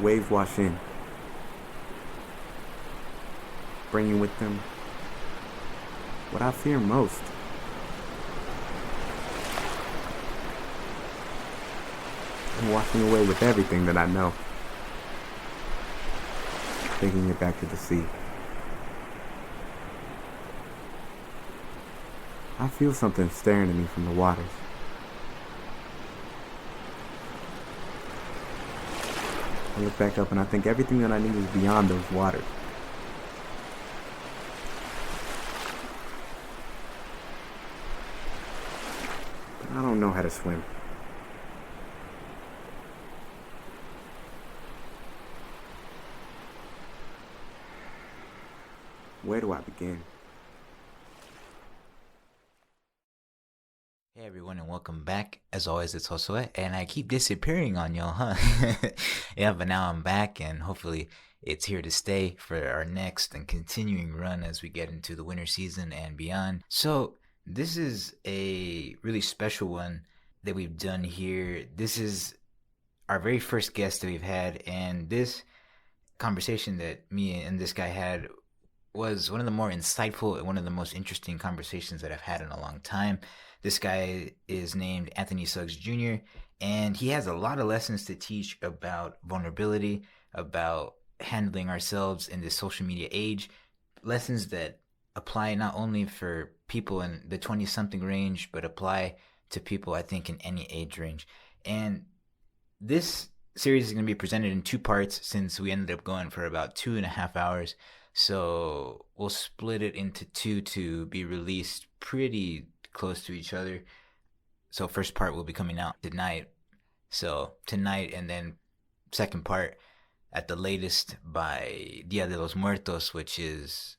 Waves wash in, bringing with them what I fear most. And washing away with everything that I know, taking it back to the sea. I feel something staring at me from the waters. I look back up and I think everything that I need is beyond those waters. But I don't know how to swim. Where do I begin? Hey everyone, and welcome back. As always, it's Josue, and I keep disappearing on y'all, huh? Yeah, but now I'm back, and hopefully it's here to stay for our next and continuing run as we get into the winter season and beyond. So this is a really special one that we've done here. This is our very first guest that we've had, and this conversation that me and this guy had was one of the more insightful and one of the most interesting conversations that I've had in a long time. This guy is named Anthony Suggs Jr., and he has a lot of lessons to teach about vulnerability, about handling ourselves in this social media age, lessons that apply not only for people in the 20-something range, but apply to people, I think, in any age range. And this series is going to be presented in two parts since we ended up going for about 2.5 hours. So we'll split it into two to be released pretty close to each other. So first part will be coming out tonight. So tonight, and then second part at the latest by Dia de los Muertos, which is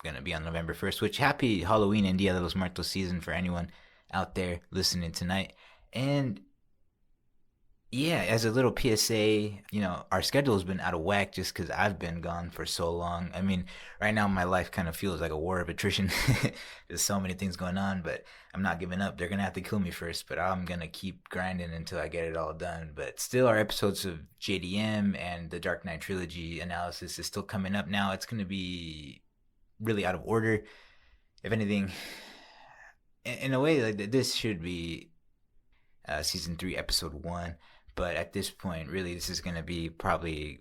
going to be on November 1st, which happy Halloween and Dia de los Muertos season for anyone out there listening tonight. And yeah, as a little PSA, our schedule has been out of whack just because I've been gone for so long. I mean, right now my life kind of feels like a war of attrition. There's so many things going on, but I'm not giving up. They're going to have to kill me first, but I'm going to keep grinding until I get it all done. But still, our episodes of JDM and the Dark Knight Trilogy analysis is still coming up now. It's going to be really out of order. If anything, in a way, like this should be season 3, episode 1. But at this point, really, this is going to be probably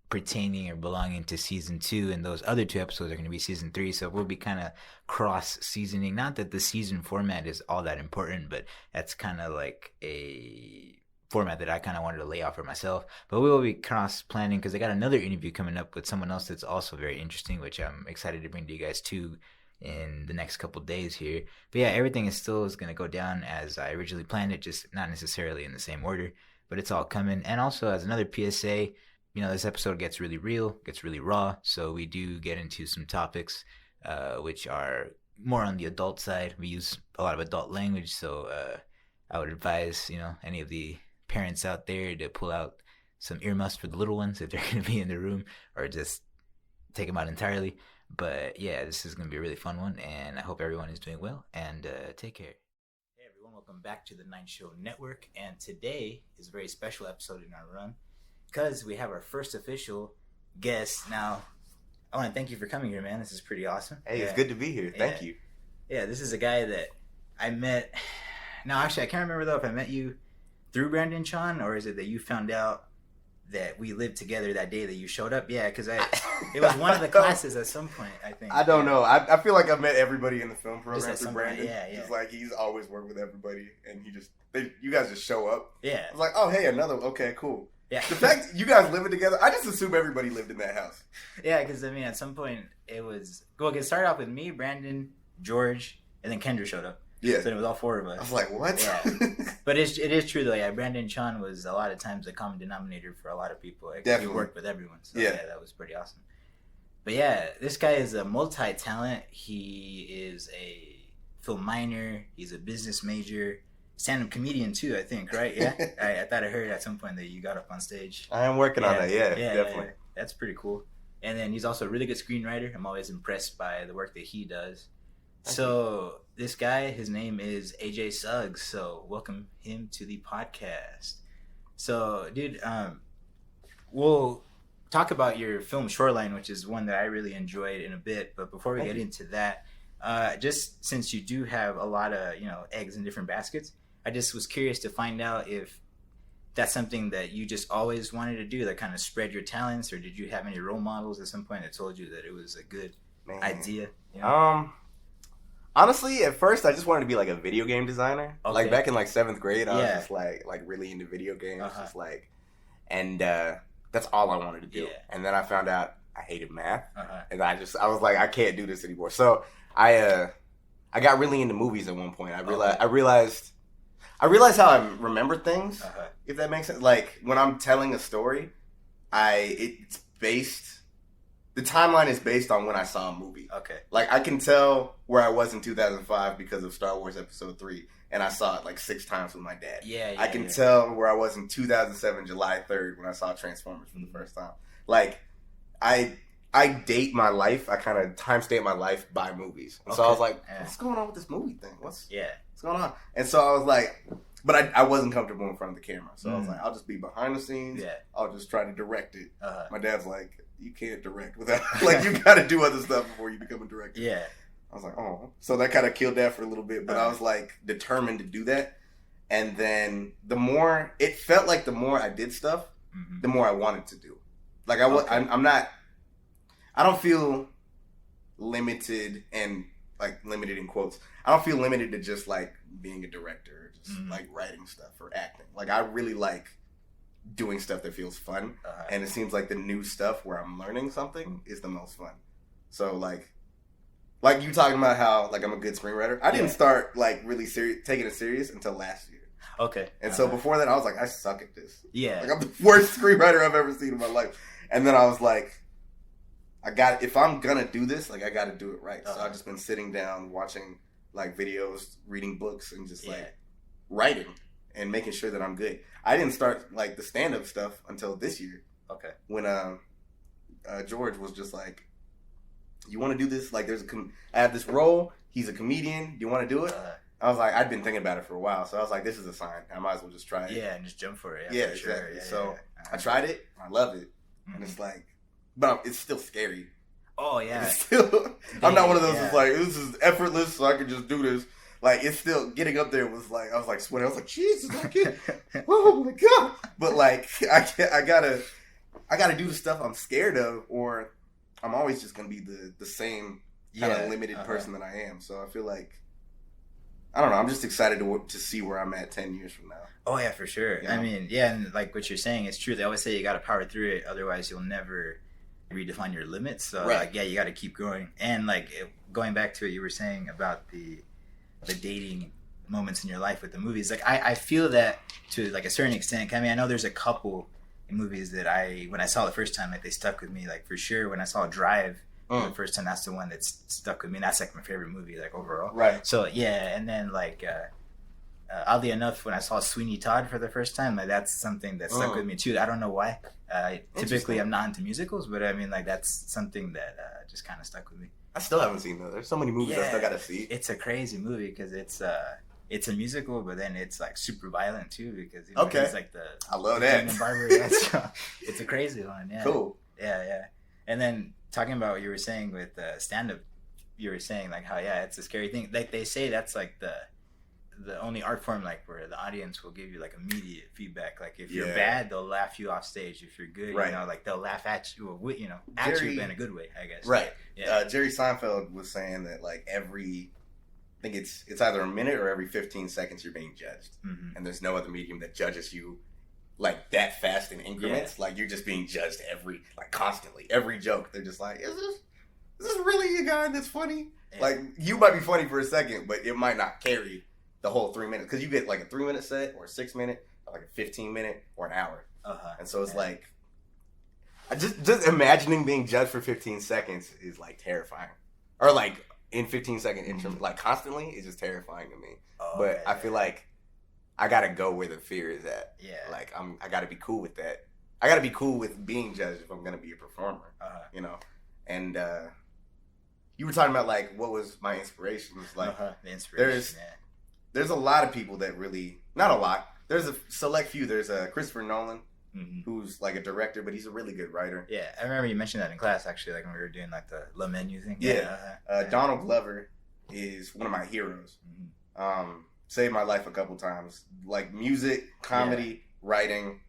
pertaining or belonging to season 2, and those other 2 episodes are going to be season 3. So we'll be kind of cross-seasoning. Not that the season format is all that important, but that's kind of like a format that I kind of wanted to lay out for myself. But we will be cross-planning because I got another interview coming up with someone else that's also very interesting, which I'm excited to bring to you guys too in the next couple days here. But yeah, everything is going to go down as I originally planned it, just not necessarily in the same order. But it's all coming. And also, as another PSA, this episode gets really real, gets really raw. So we do get into some topics which are more on the adult side. We use a lot of adult language. So I would advise, any of the parents out there to pull out some earmuffs for the little ones if they're going to be in the room, or just take them out entirely. But yeah, this is going to be a really fun one. And I hope everyone is doing well. And take care. Welcome back to the Night Show Network, and today is a very special episode in our run because we have our first official guest. Now, I want to thank you for coming here, man. This is pretty awesome. Hey, it's good to be here. Thank you. Yeah, this is a guy that I met. Now, actually, I can't remember though if I met you through Brandon Chan, or is it that you found out that we lived together that day that you showed up? Yeah, because it was one of the classes at some point, I think. I don't know. I feel like I've met everybody in the film program through Brandon. Yeah. Just like he's always worked with everybody, and you guys just show up. Yeah. I was like, oh, hey, okay, cool. Yeah. The fact you guys living together, I just assume everybody lived in that house. Yeah, because at some point it started off with me, Brandon, George, and then Kendra showed up. Yeah. So it was all 4 of us. I was like, what? Yeah. But it is true though. Yeah, Brandon Chan was a lot of times a common denominator for a lot of people. Definitely. He worked with everyone. So yeah, that was pretty awesome. But yeah, this guy is a multi-talent. He is a film minor. He's a business major. Stand-up comedian too, I think, right? Yeah. I thought I heard at some point that you got up on stage. I am working on that. Yeah, definitely. Yeah. That's pretty cool. And then he's also a really good screenwriter. I'm always impressed by the work that he does. So this guy, his name is AJ Suggs. So welcome him to the podcast. So, dude, we'll talk about your film Shoreline, which is one that I really enjoyed in a bit. But before we Thank get you. into that, just since you do have a lot of eggs in different baskets, I just was curious to find out if that's something that you just always wanted to do, like kind of spread your talents, or did you have any role models at some point that told you that it was a good Man. idea? Honestly, at first I just wanted to be like a video game designer. Okay. Like back in like 7th grade, I was Yeah. just like really into video games, Uh-huh. just like, and that's all I wanted to do. Yeah. And then I found out I hated math, Uh-huh. and I was like, I can't do this anymore. So I got really into movies at one point. I realized how I remember things, Uh-huh. if that makes sense. Like when I'm telling a story, it's based. The timeline is based on when I saw a movie. Okay. Like I can tell where I was in 2005 because of Star Wars Episode 3, and I saw it like 6 times with my dad. Yeah. I can tell where I was in 2007 July 3rd when I saw Transformers for the first time. Like I date my life. I kind of timestamp my life by movies. And so I was like, what's going on with this movie thing? What's going on? And so I was like, but I wasn't comfortable in front of the camera. So I was like, I'll just be behind the scenes. Yeah. I'll just try to direct it. Uh-huh. My dad's like, you can't direct without, like, you got to do other stuff before you become a director. Yeah. I was like, oh. So that kind of killed that for a little bit. But I was like determined to do that. And then it felt like the more I did stuff, the more I wanted to do. Like I don't feel limited, and like limited in quotes. I don't feel limited to just like being a director, or just like writing stuff or acting. Like I really like doing stuff that feels fun, and it seems like the new stuff where I'm learning something is the most fun. So like you talking about how like I'm a good screenwriter. I didn't start like really taking it serious until last year. Okay. And so before that, I was like, I suck at this. Yeah. Like I'm the worst screenwriter I've ever seen in my life. And then I was like, if I'm gonna do this, like I got to do it right. So I've just been sitting down, watching like videos, reading books, and just like writing and making sure that I'm good. I didn't start like the stand-up stuff until this year. Okay. When George was just like, you want to do this? Like I have this role. He's a comedian. Do you want to do it? I was like, I'd been thinking about it for a while. So I was like, this is a sign. I might as well just try it. Yeah, and just jump for it. Yeah, for exactly. Sure. Yeah, so yeah. I tried it. I love it. And it's like, but it's still scary. Oh, yeah. It's still, I'm not one of those that's like, this is effortless, so I can just do this. Like, it's still, getting up there was like, I was like sweating. I was like, Jesus, I can't. Oh my God. But like, I gotta do the stuff I'm scared of, or I'm always just gonna be the same kind of limited person that I am. So I feel like, I don't know, I'm just excited to see where I'm at 10 years from now. Oh yeah, for sure. You know? I mean, yeah, and like what you're saying is true. They always say you got to power through it, otherwise you'll never redefine your limits. So like, yeah, you got to keep growing. And like going back to what you were saying about the dating moments in your life with the movies, like I feel that to like a certain extent. I mean, I know there's a couple in movies that when I saw the first time, like they stuck with me. Like for sure, when I saw Drive for the first time, that's the one that stuck with me. And that's like my favorite movie, like overall. Right. So yeah, and then like oddly enough, when I saw Sweeney Todd for the first time, like that's something that stuck with me too. I don't know why. Typically, I'm not into musicals, but I mean, like that's something that just kind of stuck with me. I still haven't seen those. There's so many movies I still gotta see. It's a crazy movie because it's a musical, but then it's like super violent too because it's like I love that. Barber. Yeah, so it's a crazy one. Yeah. Cool. Yeah. And then talking about what you were saying with stand-up, you were saying like how it's a scary thing. Like they say that's like the only art form like where the audience will give you like immediate feedback. Like if you're bad, they'll laugh you off stage. If you're good, like they'll laugh at you, at you in a good way, I guess. Right. Yeah. Jerry Seinfeld was saying that like I think it's either a minute or every 15 seconds you're being judged, and there's no other medium that judges you like that fast in increments. Like you're just being judged constantly. Every joke, they're just like, is this really a guy that's funny? Yeah. Like you might be funny for a second, but it might not carry the whole 3 minutes, because you get like a 3-minute set or a 6-minute, or like a 15-minute or an hour. And so it's like, just imagining being judged for 15 seconds is like terrifying. Or like in 15-second interval, like constantly, is just terrifying to me. But I feel like I gotta go where the fear is at. Yeah. Like I gotta be cool with that. I gotta be cool with being judged if I'm gonna be a performer. You know? And you were talking about like what was my inspiration. It's like the inspiration. There's a lot of people that really, not a lot. There's a select few. There's Christopher Nolan. who's like a director, but he's a really good writer. Yeah, I remember you mentioned that in class actually, like when we were doing like the Le Menu thing. Yeah, Donald Glover is one of my heroes. Saved my life a couple times. Like music, comedy, writing,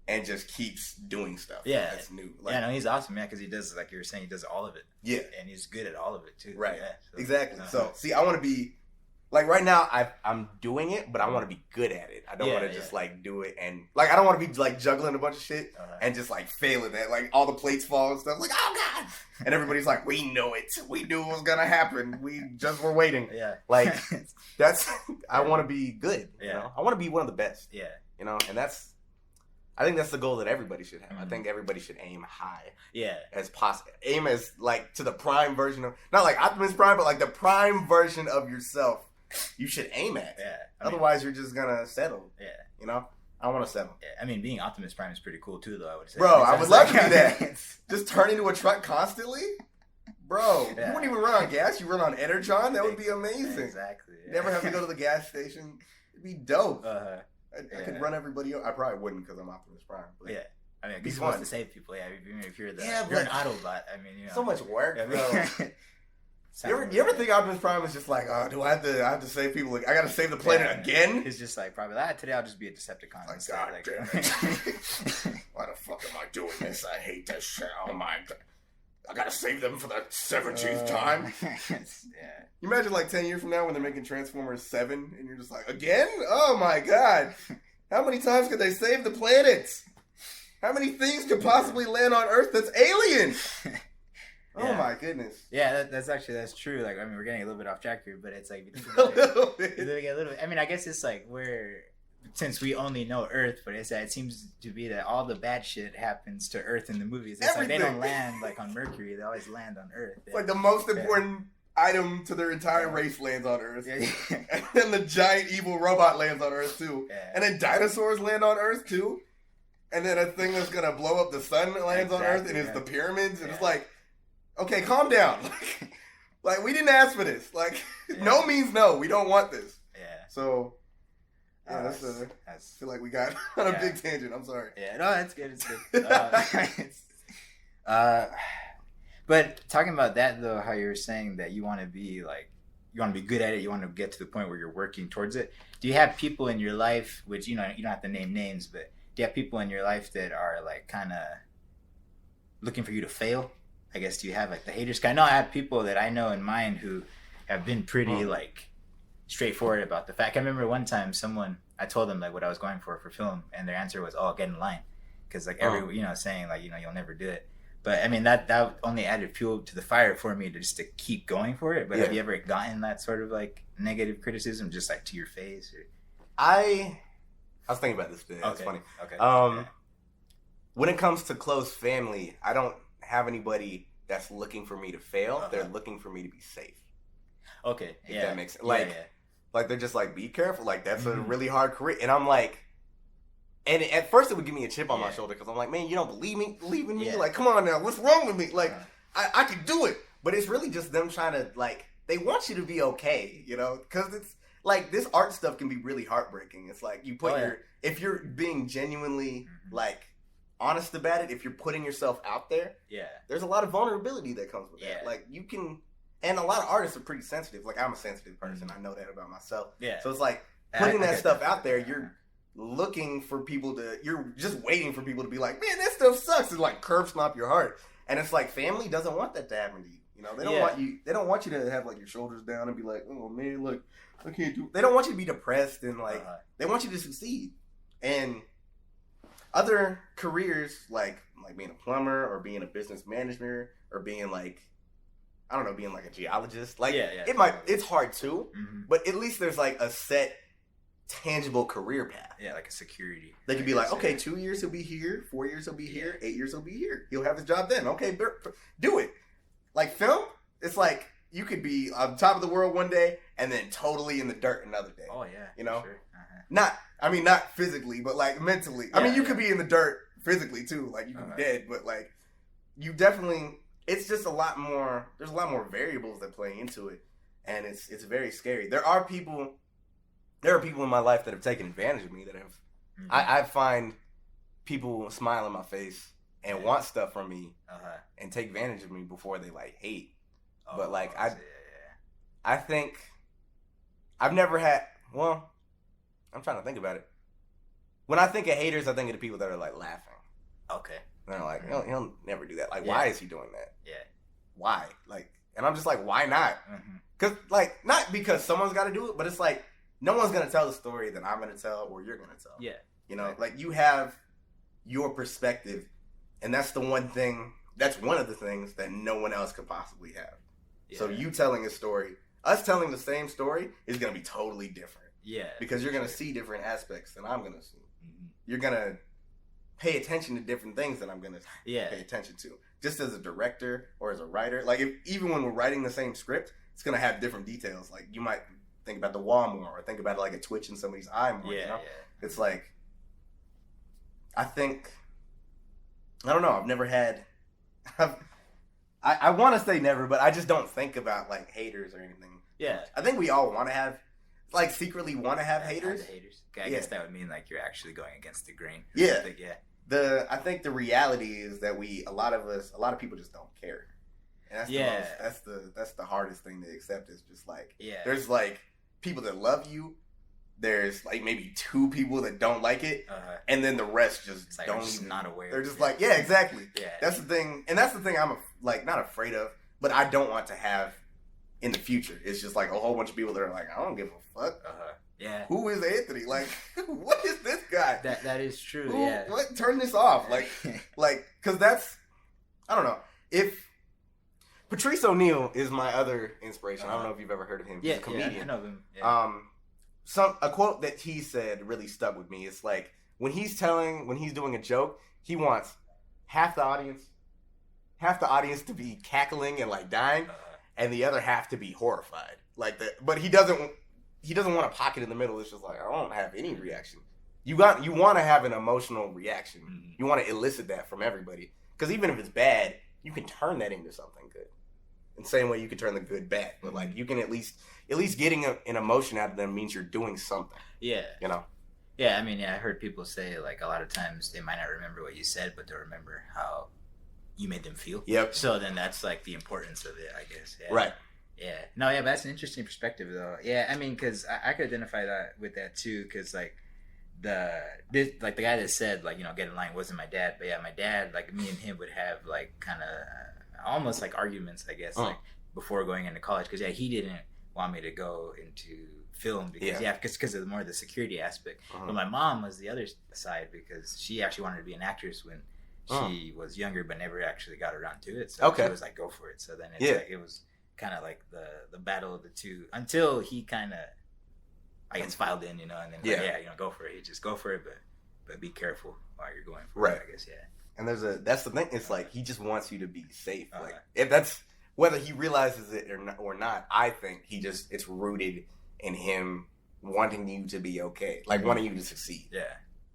and just keeps doing stuff. Yeah, that's new. Like, yeah, no, he's awesome, man. Because he does, like you were saying, he does all of it. Yeah, and he's good at all of it too. Right. Yeah, so, exactly. So see, I want to be like right now. I'm doing it, but I want to be good at it. I don't want to just like do it and like I don't want to be like juggling a bunch of shit and just like failing at like all the plates fall and stuff. Like oh god, and everybody's like, we know it. We knew it was gonna happen. We just were waiting. Yeah. Like that's I want to be good. Yeah. You know? I want to be one of the best. Yeah. You know, and I think that's the goal that everybody should have. I think everybody should aim high. Yeah. As possible. Aim as like to the prime version of not like Optimus Prime, but like the prime version of yourself. You should aim at. Yeah. Otherwise, you're just gonna settle. Yeah. You know, I don't want to settle. Yeah. I mean, being Optimus Prime is pretty cool too, though. I would say. Bro, I would love to be that. Just turn into a truck constantly. Bro, you wouldn't even run on gas. You run on Energon. That would be amazing. Exactly. Yeah. Never have to go to the gas station. It'd be dope. I could Yeah. run everybody over. I probably wouldn't because I'm Optimus Prime. But Yeah. I mean, Be he's supposed fun. to save people. Yeah, if you're Yeah, you're an but- Autobot. I mean, you know. so much work, I bro. mean, You ever think Optimus Prime is just like, oh, do I have to save people? Like, I got to save the planet again? He's just like probably today I'll just be a Decepticon. Like, instead, God like, damn it. Why the fuck am I doing this? I hate this shit. Oh my god. I gotta save them for the 17th time. Yeah. You imagine like 10 years from now when they're making Transformers 7 and you're just like, again? Oh my god. How many times could they save the planets? How many things could possibly land on Earth that's alien? Oh my goodness. Yeah, that's true. Like, I mean, we're getting a little bit off track here, but it's like, if you think A about it, little bit. a little bit. I mean, I guess it's like since we only know Earth, but it's that it seems to be that all the bad shit happens to Earth in the movies. It's like they don't land like on Mercury; they always land on Earth. It's like the most important item to their entire race lands on Earth. Yeah. And then the giant evil robot lands on Earth too. Yeah. And then dinosaurs land on Earth too. And then a thing that's gonna blow up the sun lands on Earth and it's the pyramids. And it's like, okay, calm down. Like we didn't ask for this. Like no means no. We don't want this. Yeah. So yeah, I feel like we got on a big tangent. I'm sorry. Yeah, no, it's good. It's good. But talking about that though, how you were saying that you want to be good at it, you want to get to the point where you're working towards it. Do you have people in your life, which you don't have to name names, but do you have people in your life that are like kind of looking for you to fail? I guess, do you have like the haters? I know I have people that I know in mind who have been pretty like straightforward about the fact. I remember one time I told them like what I was going for film, and their answer was, "Oh, get in line," because like saying like you'll never do it. But I mean that only added fuel to the fire for me to keep going for it. But have you ever gotten that sort of like negative criticism, just like to your face? Or? I was thinking about this today. It's funny. Okay. When it comes to close family, I don't have anybody that's looking for me to fail. They're looking for me to be safe. Okay. If that makes sense. Like they're just like, be careful. Like that's a really hard career. And I'm like, and at first it would give me a chip on my shoulder because I'm like, man, you don't believe in me? Like, come on now, what's wrong with me? Like, I could do it. But it's really just them trying to like, they want you to be okay, you know? Because it's like this art stuff can be really heartbreaking. It's like you put if you're being genuinely like honest about it, if you're putting yourself out there, there's a lot of vulnerability that comes with that. Like you can, and a lot of artists are pretty sensitive. Like I'm a sensitive person. I know that about myself. Yeah. So it's like putting that stuff out there, you're looking for people you're just waiting for people to be like, man, that stuff sucks. It's like curb stomp your heart. And it's like family doesn't want that to happen to you. You know, they don't want you to have like your shoulders down and be like, oh man, look, I can't do. They don't want you to be depressed and like they want you to succeed. And other careers like being a plumber or being a business manager or being like, I don't know, being like a geologist. Like it's hard too, but at least there's like a set tangible career path. Yeah, like a security. They could be like, okay, 2 years he'll be here, 4 years he'll be here, 8 years he'll be here. He'll have his job then. Okay, do it. Like film, it's like you could be on top of the world one day and then totally in the dirt another day. Oh yeah, you know, sure. Not physically, but like mentally. I mean, you could be in the dirt physically too, like you could be dead, but like you definitely. It's just a lot more. There's a lot more variables that play into it, and it's very scary. There are people in my life that have taken advantage of me that have. I find people smile in my face and want stuff from me Uh-huh. and take advantage of me before they like hate. Oh, But like yeah. I think I've never had. Well, I'm trying to think about it. When I think of haters, I think of the people that are like laughing. Okay. And they're like, he'll never do that. Like, Yeah. why is he doing that? Yeah. Why? Like, and I'm just like, why not? Mm-hmm. Because, like, not because someone's got to do it, but it's like, no one's going to tell the story that I'm going to tell or you're going to tell. Yeah. You know, Right. like, you have your perspective, and that's the one thing, that's one of the things that no one else could possibly have. Yeah. So you telling a story, us telling the same story is going to be totally different. Yeah. Because you're going to see different aspects than I'm going to see. Mm-hmm. You're going to pay attention to different things that I'm going to Yeah. pay attention to. Just as a director or as a writer, like even when we're writing the same script, it's going to have different details. Like you might think about the wall more or think about like a twitch in somebody's eye more. Yeah. You know? Yeah. It's like, I don't know. I've never had, I want to say never, but I just don't think about like haters or anything. Yeah. I think we all want to have, like secretly want to have haters. Haters. I guess that would mean like you're actually going against the grain. Yeah. Yeah. I think the reality is that a lot of people just don't care. And that's the hardest thing to accept is just like, there's like people that love you. There's like maybe 2 people that don't like it. And then the rest just like don't just even, not aware. They're just like, yeah, exactly. Yeah. That's the thing. And that's the thing I'm like not afraid of, but I don't want to have in the future. It's just like a whole bunch of people that are like, I don't give a fuck. Yeah. Who is Anthony? Like, what is this guy? That is true. Who, yeah. What? Turn this off. Like, because that's, I don't know. If Patrice O'Neal is my other inspiration. I don't know if you've ever heard of him. He's a comedian. Yeah, I know him. Yeah. A quote that he said really stuck with me. It's like when he's doing a joke, he wants half the audience to be cackling and like dying, and the other half to be horrified. Like that, but he doesn't want a pocket in the middle. It's just like I don't have any reaction. You want to have an emotional reaction. Mm-hmm. You want to elicit that from everybody because even if it's bad, you can turn that into something good. In the same way you can turn the good bad, but like you can at least getting an emotion out of them means you're doing something. Yeah. You know? Yeah, I mean, I heard people say like a lot of times they might not remember what you said, but they'll remember how you made them feel. Yep. So then that's like the importance of it, I guess. Yeah. Right. Yeah. No, yeah, but that's an interesting perspective though. Yeah, I mean, because I could identify that with that too, because like the guy that said like, you know, get in line wasn't my dad, but yeah, my dad, like me and him would have like kind of almost like arguments, I guess, like before going into college, because yeah, he didn't want me to go into film because of more of the security aspect. But my mom was the other side because she actually wanted to be an actress when she was younger, but never actually got around to it. So she was like, go for it. So then it's like it was kind of like the battle of the two until he kind of, I guess, filed in, you know, and then you know, go for it. You just go for it, but be careful while you're going for it, I guess, And that's the thing. It's like he just wants you to be safe. Like if that's whether he realizes it or not, I think it's rooted in him wanting you to be okay, like wanting you to succeed. Yeah.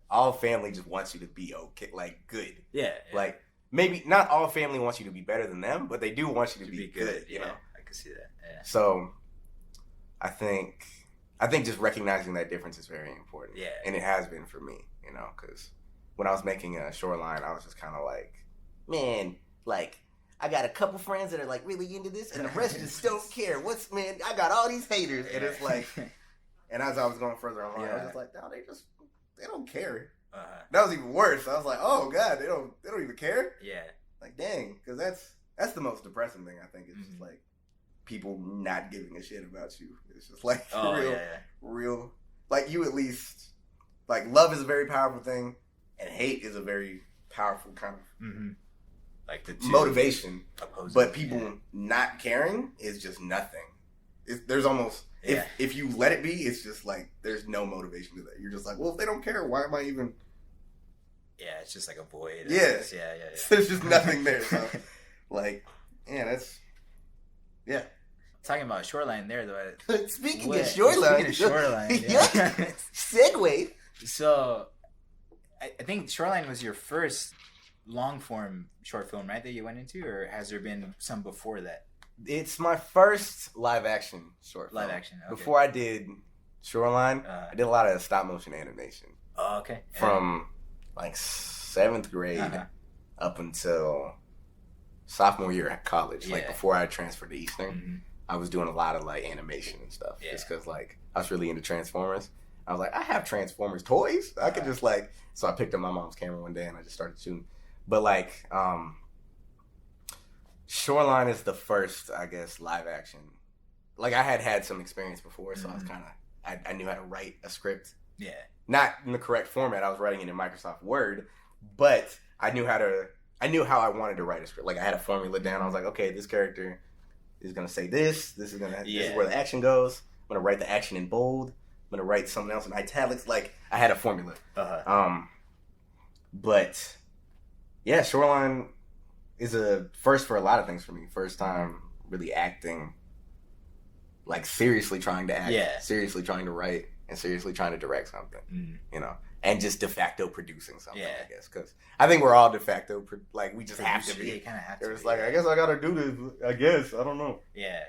All family just wants you to be okay, like good. Yeah. Like maybe not all family wants you to be better than them, but they do want you to be good. You know. I can see that. Yeah. So, I think just recognizing that difference is very important. Yeah. And it has been for me, you know, because when I was making Shoreline, I was just kind of like, man, like, I got a couple friends that are like really into this, and the rest just don't care. Man, I got all these haters, and it's like, and as I was going further along, I was just like, no, they don't care. That was even worse. I was like, oh god, they don't even care. Yeah. Like dang, because that's the most depressing thing I think. It's just like people not giving a shit about you. It's just like real. Like you at least, like love is a very powerful thing, and hate is a very powerful kind of like the motivation. Opposing, but people not caring is just nothing. There's almost if you let it be, it's just like there's no motivation to that. You're just like, well, if they don't care, why am I even? Yeah, it's just like a void. Yeah. There's just nothing there. So, like, that's. Yeah. Talking about Shoreline there, though. Speaking of Shoreline. Segue. So, I think Shoreline was your first long-form short film, right, that you went into? Or has there been some before that? It's my first live-action short film. Live-action, okay. Before I did Shoreline, I did a lot of stop-motion animation. Oh, okay. From, like, 7th grade up until sophomore year at college. Like before I transferred to Eastern, I was doing a lot of like animation and stuff. Just because like I was really into Transformers. I was like, I have Transformers toys. I could just like, so I picked up my mom's camera one day and I just started shooting. But like, Shoreline is the first, I guess, live action. Like I had some experience before, so I was kind of, I knew how to write a script. Yeah. Not in the correct format. I was writing it in Microsoft Word, but I knew how I wanted to write a script. Like I had a formula down. I was like, okay, this character is gonna say this. This is where the action goes. I'm gonna write the action in bold. I'm gonna write something else in italics. Like I had a formula. But yeah, Shoreline is a first for a lot of things for me. First time really acting, like seriously trying to act, seriously trying to write, and seriously trying to direct something. You know, and just de facto producing something. I guess because I think we're all de facto like we just have to be. Yeah, you kind of have to. It's like I guess I gotta do this. I guess I don't know. Yeah.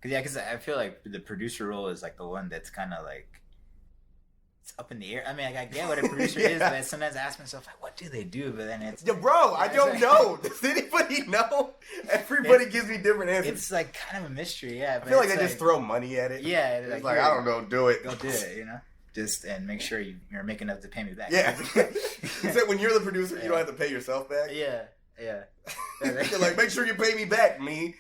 Because I feel like the producer role is like the one that's kind of like it's up in the air. I mean, like, I get what a producer is, but sometimes I ask myself, like, what do they do? But then it's bro, I don't know. Does anybody know? Everybody gives me different answers. It's like kind of a mystery, yeah. But I feel like they just throw money at it. Yeah, it's like I don't know, do it. Go do it, you know. Just and make sure you're making enough to pay me back. Yeah. Except when you're the producer, you don't have to pay yourself back. Yeah. You're like, make sure you pay me back, me.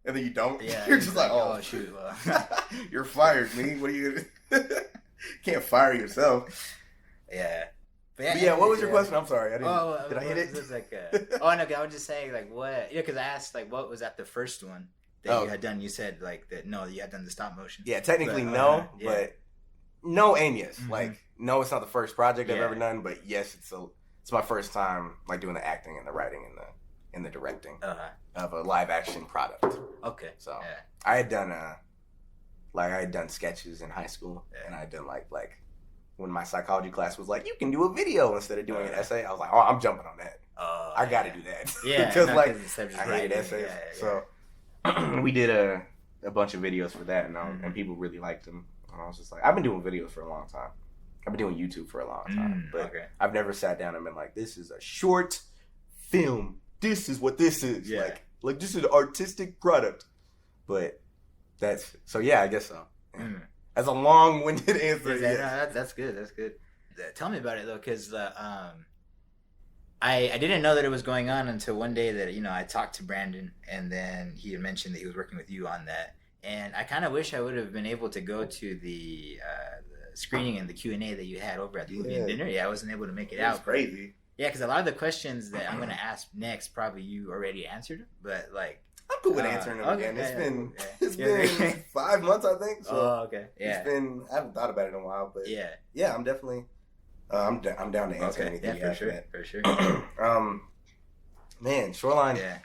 And then you don't. Yeah. You're just like, oh shoot. Well. You're fired, me. What are you gonna Can't fire yourself. Yeah. But what was your question? I'm sorry. I didn't. Did I hit it? Like, oh no, I was just saying like what? Yeah, because I asked like what was that the first one that you had done? You said like that. No, you had done the stop motion. Yeah, technically no, but no and yes. Like no, it's not the first project I've ever done, but yes, it's my first time like doing the acting and the writing and the directing of a live action product. Okay. So I had done I had done sketches in high school, and I had done like when my psychology class was like, you can do a video instead of doing an essay. I was like, oh, I'm jumping on that. I got to do that. Yeah, because I hated essays. So we did a bunch of videos for that, and people really liked them. And I was just like, I've been doing videos for a long time. I've been doing YouTube for a long time, but I've never sat down and been like, this is a short film. This is what this is. Yeah. Like this is an artistic product. But that's so. Yeah, I guess so. Yeah. As a long-winded answer. No, that's good. That's good. Tell me about it though, because I didn't know that it was going on until one day that I talked to Brandon, and then he had mentioned that he was working with you on that, and I kind of wish I would have been able to go to the screening and the Q&A that you had over at the movie and dinner. Yeah, I wasn't able to make it out. It's crazy. Yeah, because a lot of the questions that I'm going to ask next probably you already answered, but like. I'm cool with answering them again. It's been 5 months, I think. So okay. Yeah. I haven't thought about it in a while, but yeah, I'm definitely, I'm down to answer anything. Yeah, for sure. Man, Shoreline. Yeah.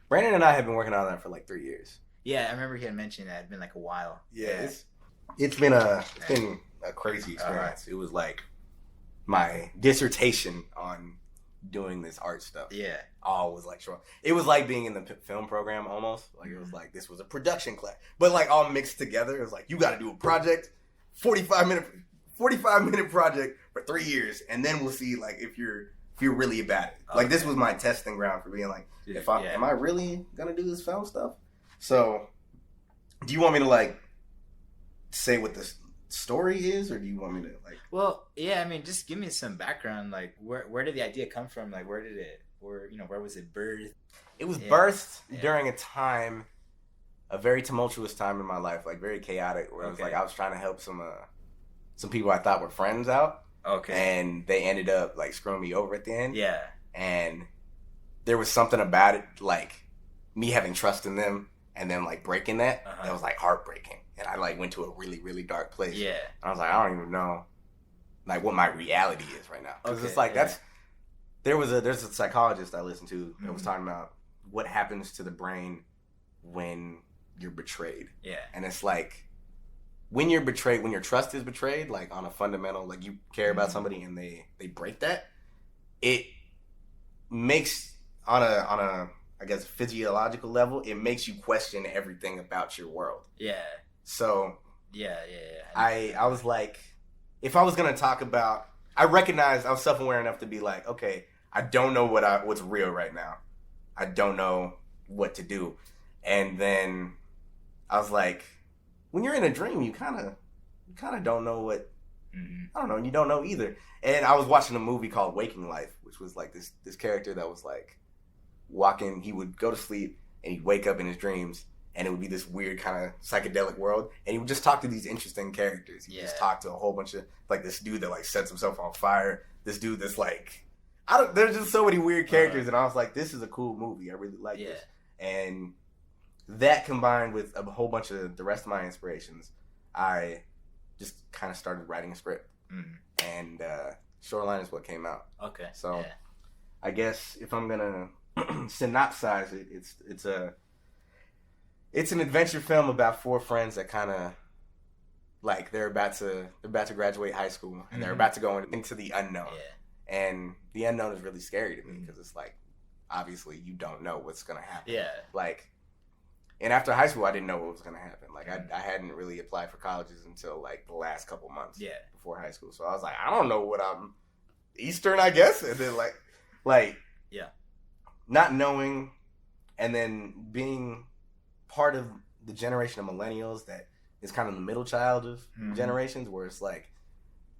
Brandon and I have been working on that for like 3 years. Yeah, I remember he had mentioned that. It'd been like a while. Yeah. It's been a crazy experience. It was like my dissertation on doing this art stuff. Yeah. All was like short. It was like being in the film program almost. Like it was like this was a production class. But like all mixed together. It was like you gotta do a project, 45 minute project for 3 years, and then we'll see like if you're really about it. Like this was my testing ground for being like, am I really gonna do this film stuff? So do you want me to like say what this story is, or do you want me to like? Well, yeah, I mean, just give me some background. Like, where did the idea come from? Like, where was it birthed? It was birthed during a time, a very tumultuous time in my life, like very chaotic. Where it was like I was trying to help some people I thought were friends out. Okay. And they ended up like screwing me over at the end. Yeah. And there was something about it, like me having trust in them and then like breaking that. That was like heartbreaking. And I like went to a really, really dark place. Yeah. And I was like, I don't even know like what my reality is right now. Because it's like there's a psychologist I listened to that was talking about what happens to the brain when you're betrayed. Yeah. And it's like when you're betrayed, when your trust is betrayed, like on a fundamental, like you care about somebody and they break that, it makes on a I guess physiological level, it makes you question everything about your world. Yeah. So I was like, if I was gonna talk about I recognized I was self-aware enough to be like, okay, I don't know what's real right now. I don't know what to do. And then I was like, when you're in a dream, you kind of don't know what. I don't know. You don't know either. And I was watching a movie called Waking Life, which was like this character that was like walking. He would go to sleep and he'd wake up in his dreams, and it would be this weird kind of psychedelic world. And he would just talk to these interesting characters. He just talk to a whole bunch of like this dude that like sets himself on fire. This dude that's like, there's just so many weird characters, and I was like, this is a cool movie. I really like this. And that combined with a whole bunch of the rest of my inspirations, I just kind of started writing a script, and Shoreline is what came out. Okay. So I guess if I'm gonna synopsize it, it's an adventure film about four friends that kind of like they're about to graduate high school, and they're about to go into the unknown. Yeah. And the unknown is really scary to me because it's like obviously you don't know what's gonna happen. Yeah. Like. And after high school, I didn't know what was going to happen. Like, I hadn't really applied for colleges until, like, the last couple months before high school. So I was like, I don't know what I'm... Eastern, I guess? And then, like... Yeah. Not knowing, and then being part of the generation of millennials that is kind of the middle child of generations, where it's like,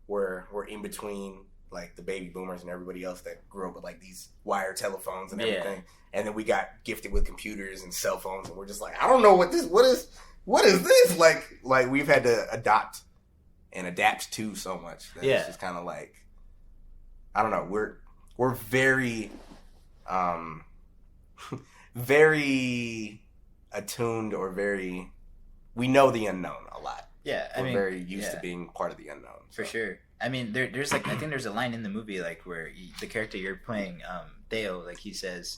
we're in between, like, the baby boomers and everybody else that grew up with, like, these wire telephones and everything. And then we got gifted with computers and cell phones, and we're just like, I don't know what is this? Like we've had to adopt and adapt to so much that it's just kind of like, I don't know. We're very, very attuned or we know the unknown a lot. Yeah, we're very used to being part of the unknown. For sure. I mean, there's like, I think there's a line in the movie like where the character you're playing, Theo, like he says.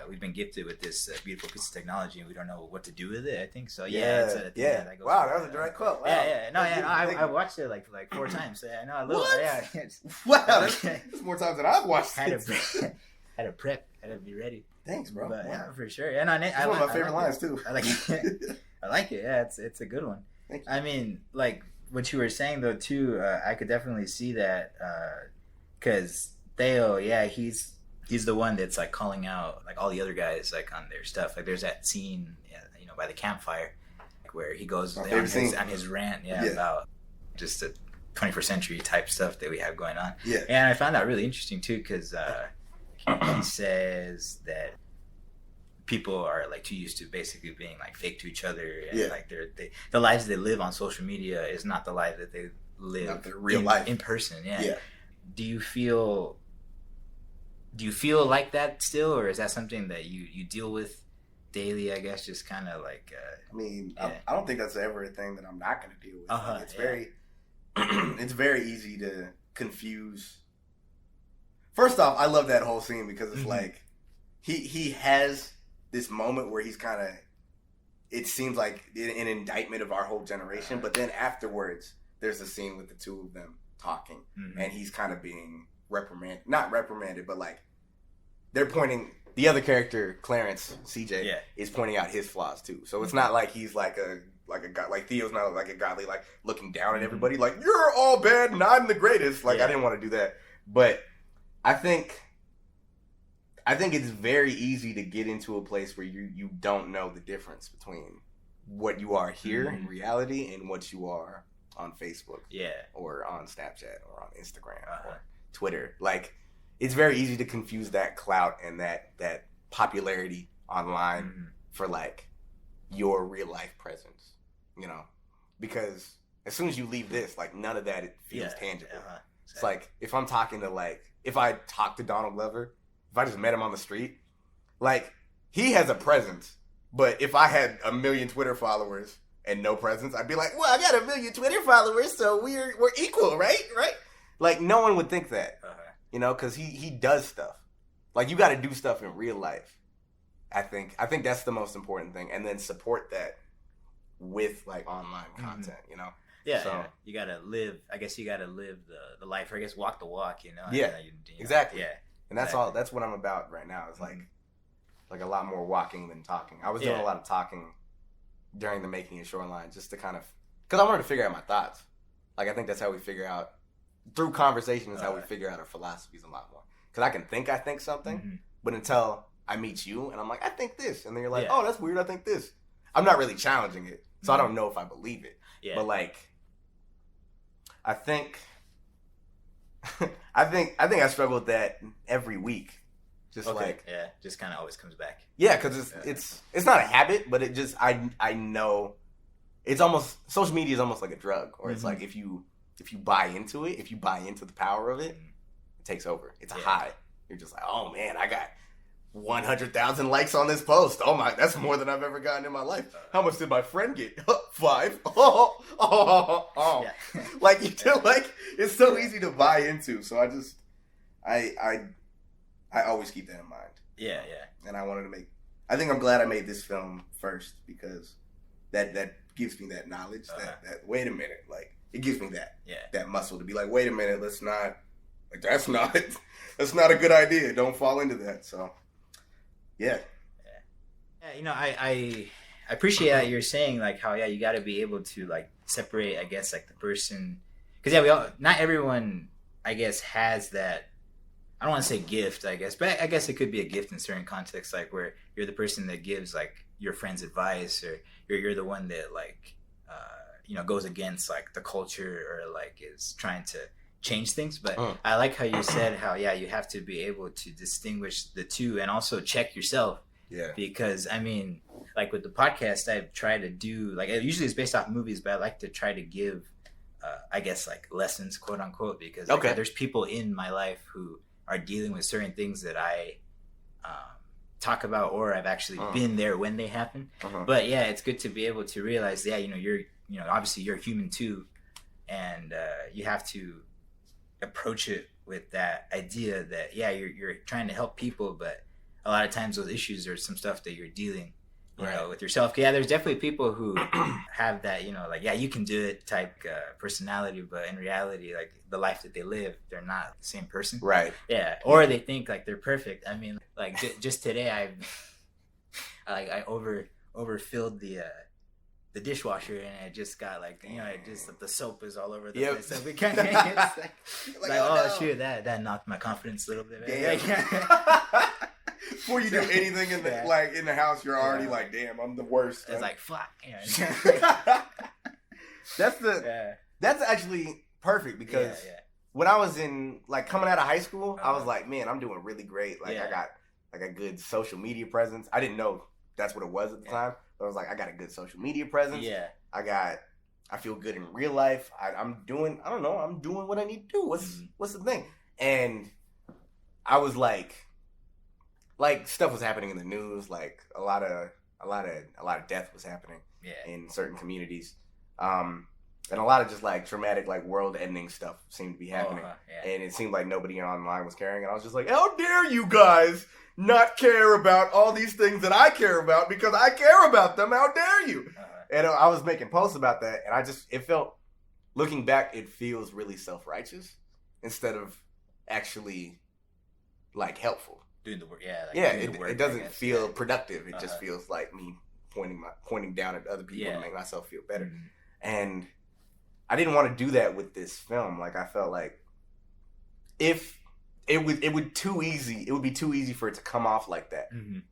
We've been gifted with this beautiful piece of technology, and we don't know what to do with it. I think so. Yeah. That goes wow, that was a direct quote. Wow. I watched it like 4 times. I know a little. What? Yeah. Wow, that's more times than I've watched. Had to prep. Had to be ready. Thanks, bro. But, wow. Yeah, for sure. And it's one of my favorite lines too. I like it. I like it. Yeah, it's a good one. Thank you. I mean, like what you were saying though too. I could definitely see that because Theo, he's the one that's like calling out like all the other guys like on their stuff. Like there's that scene, by the campfire, like, where he goes on his rant, about just the 21st century type stuff that we have going on. Yeah, and I found that really interesting too because he says that people are like too used to basically being like fake to each other, and like the lives they live on social media is not the life that they live not their real life in person. Yeah. Do you feel like that still, or is that something that you deal with daily? I guess just kind of like. I don't think that's ever a thing that I'm not going to deal with. Like, it's very, it's very easy to confuse. First off, I love that whole scene because it's like he has this moment where he's kind of. It seems like an indictment of our whole generation, but then afterwards, there's a scene with the two of them talking, and he's kind of being. Not reprimanded, but like they're pointing. The other character, Clarence CJ, is pointing out his flaws too. So it's not like he's like a god. Like Theo's not like a godly, like looking down at everybody, like you're all bad and I'm the greatest. Like I didn't want to do that, but I think it's very easy to get into a place where you don't know the difference between what you are here in reality and what you are on Facebook, or on Snapchat, or on Instagram, or Twitter. Like it's very easy to confuse that clout and that popularity online for like your real life presence, because as soon as you leave this, like none of that feels tangible. Exactly. It's like if I'm talking to if I talk to Donald Glover, if I just met him on the street, like he has a presence, but if I had 1 million Twitter followers and no presence, I'd be like, well, I got 1 million Twitter followers, so we're equal, right? Like, no one would think that, because he does stuff. Like, you got to do stuff in real life, I think. I think that's the most important thing. And then support that with, like, online content, Yeah, so, you got to live. I guess you got to live the life, or I guess walk the walk, Yeah, exactly. Yeah. And that's all. That's what I'm about right now. It's like a lot more walking than talking. I was doing a lot of talking during the making of Shoreline just to kind of... Because I wanted to figure out my thoughts. Like, I think that's how we figure out through conversation is how we Uh, figure out our philosophies a lot more. Because I think something, Mhm. but until I meet you and I'm like, I think this, and then you're like, Yeah. oh, that's weird. I think this. I'm not really challenging it, so I Mhm. don't know if I believe it. Yeah. But like, I think, I struggle with that every week. Just like, yeah, just kind of always comes back. yeah, because it's not a habit, but it just I know it's almost social media is almost like a drug, or it's Mhm. like if you buy into it, if you buy into the power of it, it takes over. It's a Yeah. high. You're just like, oh man, I got 100,000 likes on this post. Oh my, that's more than I've ever gotten in my life. How much did my friend get? 5. Oh. Yeah. Like you feel like it's so easy to buy into. So I always keep that in mind. Yeah. And I think I'm glad I made this film first because that gives me that knowledge that wait a minute, like it gives me that muscle to be like, wait a minute, let's not, like that's not a good idea. Don't fall into that. So yeah. Yeah, I appreciate that you're saying like how you got to be able to like separate, I guess, like the person, because we all, not everyone, I guess, has that. I don't want to say gift, I guess, but I guess it could be a gift in certain contexts, like where you're the person that gives like your friends advice, or you're the one that like goes against like the culture, or like is trying to change things. But I like how you said how you have to be able to distinguish the two and also check yourself. Yeah. Because I mean, like with the podcast, I try to do like, usually it's based off movies, but I like to try to give I guess like lessons, quote unquote, because like, there's people in my life who are dealing with certain things that I talk about, or I've actually been there when they happen. But yeah, it's good to be able to realize, you're obviously you're human too, and you have to approach it with that idea that you're trying to help people, but a lot of times those issues are some stuff that you're dealing with yourself. Yeah, there's definitely people who have that, like, you can do it type personality, but in reality, like the life that they live, they're not the same person. Right. Yeah. Or they think like they're perfect. I mean, like just today, I overfilled the dishwasher, and it just got like, it just, the soap is all over the place. So we kind of, it's like, oh shoot, that knocked my confidence a little bit. Before you do anything in the in the house, you're already like, damn, I'm the worst. It's like, fuck. That's actually perfect, because when I was in like coming out of high school, I was like, man, I'm doing really great. Like I got like a good social media presence. I didn't know that's what it was at the time, but I was like, I got a good social media presence. Yeah. I feel good in real life. I'm doing what I need to do. What's the thing? And I was like stuff was happening in the news, like a lot of death was happening in certain communities, and a lot of just like traumatic, like world-ending stuff seemed to be happening, and it seemed like nobody online was caring, and I was just like, how dare you guys not care about all these things that I care about, because I care about them. How dare you? And I was making posts about that, and it felt, looking back, it feels really self-righteous instead of actually like helpful. Doing the work, it doesn't feel productive. It just feels like me pointing down at other people to make myself feel better. And I didn't want to do that with this film. Like I felt like if it would be too easy for it to come off like that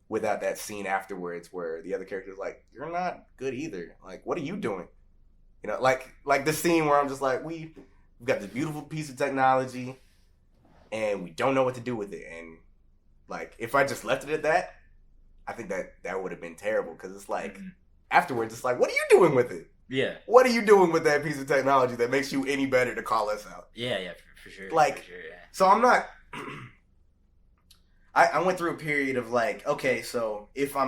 without that scene afterwards where the other character's like, you're not good either. Like, what are you doing? Like the scene where I'm just like, we've got this beautiful piece of technology and we don't know what to do with it. And like, if I just left it at that, I think that would have been terrible, because it's like, afterwards, it's like, what are you doing with it? Yeah. What are you doing with that piece of technology that makes you any better to call us out? Yeah, for sure. Like, for sure, so I'm not, I went through a period of like, okay, so if I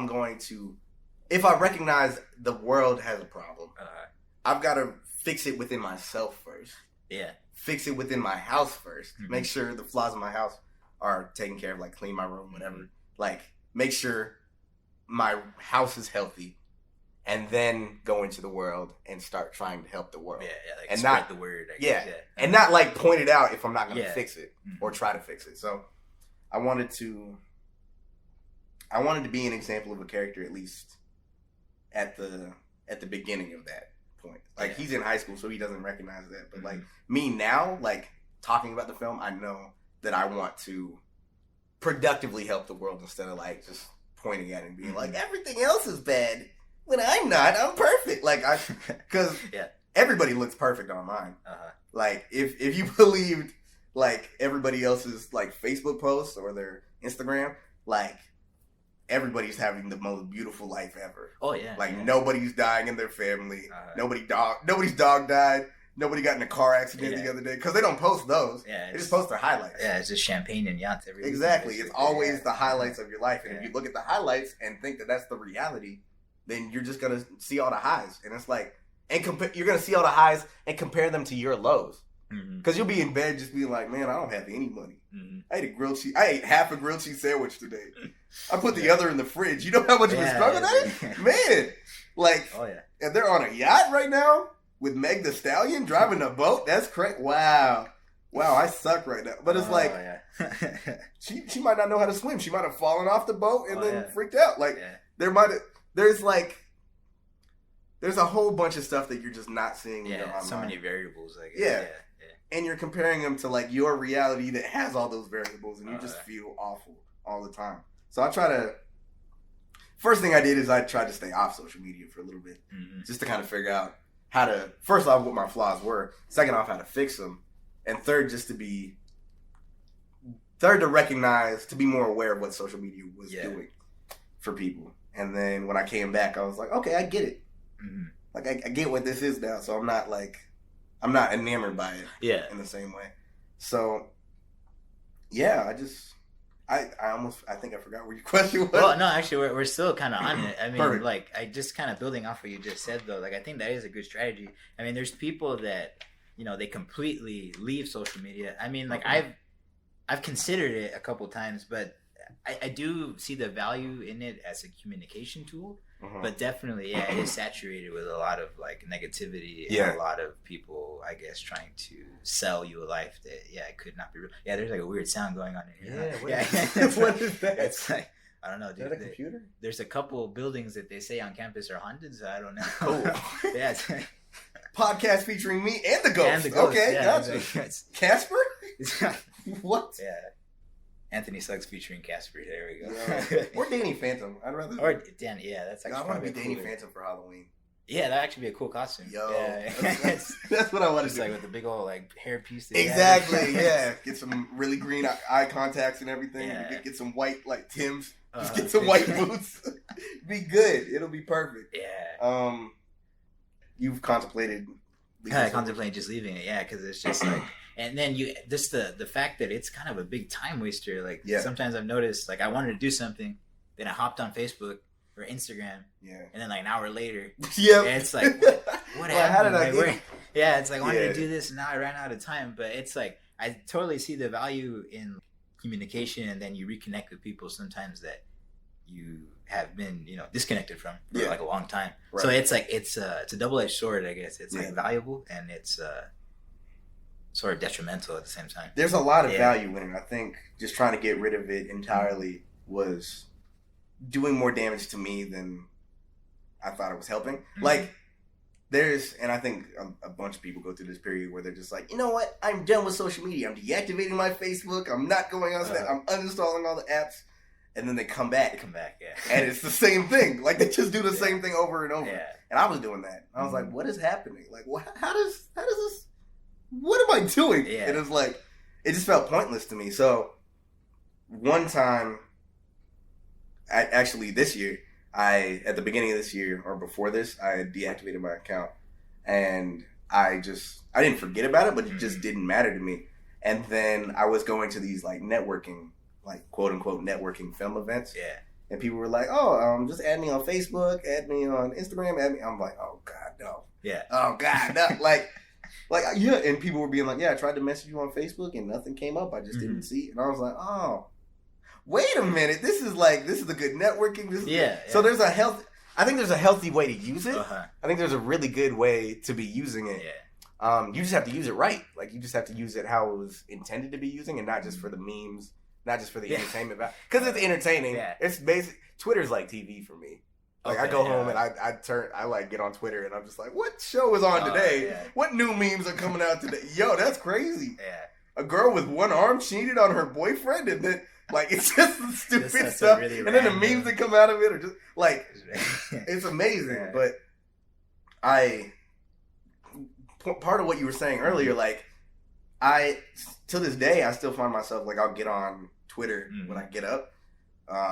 recognize the world has a problem, I've got to fix it within myself first. Yeah. Fix it within my house first. Make sure the flaws in my house are taken care of, like clean my room, whatever. Like, make sure my house is healthy, and then go into the world and start trying to help the world. Yeah, like and spread not the word. I guess, and not like point it out if I'm not going to fix it or try to fix it. So I wanted to be an example of a character, at least at the beginning of that point. Like he's in high school, so he doesn't recognize that. But like me now, like talking about the film, I know that I want to productively help the world instead of like just pointing at it and being like, everything else is bad when I'm not. I'm perfect. Like because everybody looks perfect online. Like if you believed like everybody else's like Facebook posts or their Instagram, like everybody's having the most beautiful life ever. Oh yeah. Like nobody's dying in their family. Nobody's dog died. Nobody got in a car accident the other day because they don't post those. Yeah, they just post their highlights. Yeah, it's just champagne and yachts every Exactly. It's always the highlights of your life. And if you look at the highlights and think that that's the reality, then you're just going to see all the highs. And it's like, you're going to see all the highs and compare them to your lows. Because you'll be in bed just being like, man, I don't have any money. I ate half a grilled cheese sandwich today. I put the other in the fridge. You know how much of a struggle that is? Man. Like, and they're on a yacht right now with Meg the Stallion driving a boat. That's crazy. Wow, I suck right now. But it's like, she might not know how to swim. She might have fallen off the boat and then freaked out. Like, there's a whole bunch of stuff that you're just not seeing. Yeah, so many variables. I guess. Yeah. And you're comparing them to like your reality that has all those variables, and you just feel awful all the time. So first thing I did is I tried to stay off social media for a little bit, just to kind of figure out how to, first off, what my flaws were, second off, how to fix them, and third, to recognize, to be more aware of what social media was doing for people. And then when I came back, I was like, okay, I get it. Like, I get what this is now, so I'm not enamored by it in the same way. So, I think I forgot what your question was. Well, no, actually, we're still kind of on it. I mean, like, I just kind of building off what you just said, though. Like, I think that is a good strategy. I mean, there's people that, they completely leave social media. I mean, like, I've considered it a couple times, but I do see the value in it as a communication tool. But definitely, it is saturated with a lot of like negativity and a lot of people, I guess, trying to sell you a life that, it could not be real. Yeah, there's like a weird sound going on in here. What is that? It's like, I don't know, dude. Is that a computer? There's a couple buildings that they say on campus are haunted, so I don't know. Oh. Podcast featuring me and the ghost. Okay, gotcha. Casper? What? Yeah. Anthony Suggs featuring Casper. There we go. Or Danny Phantom. I'd rather. Or Danny. Yeah, that's actually. I want to be Danny Phantom for Halloween. Yeah, that'd actually be a cool costume. That's what I want to do. Like with the big old like hair piece. Exactly. Yeah. Get some really green eye contacts and everything. Yeah. Get some white like Tim's. Just get some white boots. Be good. It'll be perfect. Yeah. You've contemplated. I contemplated just leaving it. Yeah, because it's just like. And then the fact that it's kind of a big time waster. Like sometimes I've noticed, like I wanted to do something, then I hopped on Facebook or Instagram, and then like an hour later, and it's like what happened? How did I it's like I wanted to do this, and now I ran out of time. But it's like I totally see the value in communication, and then you reconnect with people sometimes that you have been disconnected from for like a long time. Right. So it's like it's a double-edged sword, I guess. It's like valuable, and it's sort of detrimental at the same time. There's a lot of value in it. I think just trying to get rid of it entirely was doing more damage to me than I thought it was helping. Like, and I think a bunch of people go through this period where they're just like, you know what? I'm done with social media. I'm deactivating my Facebook. I'm not going on Snap. I'm uninstalling all the apps. And then they come back. And it's the same thing. Like, they just do the same thing over and over. Yeah. And I was doing that. I was like, what is happening? Like, how does this... What am I doing? Yeah. And it was like, it just felt pointless to me. So, one time, actually this year, at the beginning of this year, or before this, I deactivated my account. And I didn't forget about it, but it just didn't matter to me. And then I was going to these, like, networking, like, quote-unquote networking film events. Yeah. And people were like, just add me on Facebook, add me on Instagram, add me. I'm like, oh, God, no. Yeah. Oh, God, no. And people were being like, I tried to message you on Facebook and nothing came up. I just didn't see it. And I was like, oh, wait a minute. This is a good networking. So I think there's a healthy way to use it. I think there's a really good way to be using it. Yeah. You just have to use it right. Like, you just have to use it how it was intended to be using, and not just for the memes, not just for the entertainment. Because it's entertaining. Yeah. It's basic. Twitter's like TV for me. Like, I go home and I like get on Twitter and I'm just like, what show is on today? Yeah. What new memes are coming out today? Yo, that's crazy. Yeah. a girl with one arm cheated on her boyfriend, and then like it's just the stupid stuff, really and then the memes that come out of it are just like it's amazing. Yeah. But part of what you were saying earlier, like to this day, I still find myself like I'll get on Twitter when I get up.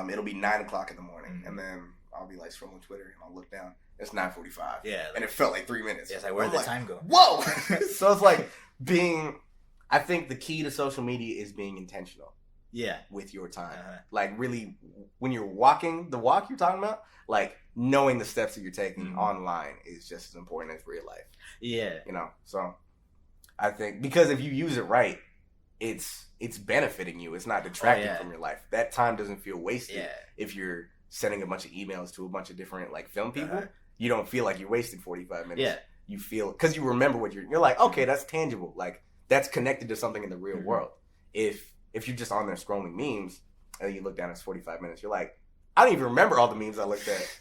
It'll be 9:00 in the morning, and then I'll be like scrolling Twitter, and I'll look down. It's 9:45. Yeah, and it felt like 3 minutes. Yeah, it's like where did the time go? Whoa! So it's like I think the key to social media is being intentional. Yeah, with your time, like really, when you're walking the walk you're talking about, like knowing the steps that you're taking online is just as important as real life. Yeah, So I think because if you use it right, it's benefiting you. It's not detracting from your life. That time doesn't feel wasted. Yeah. If you're sending a bunch of emails to a bunch of different like film people, you don't feel like you wasted 45 minutes. Yeah. You feel because you remember what you're like. Okay, that's tangible. Like that's connected to something in the real world. If you're just on there scrolling memes and then you look down, it's 45 minutes. You're like, I don't even remember all the memes I looked at.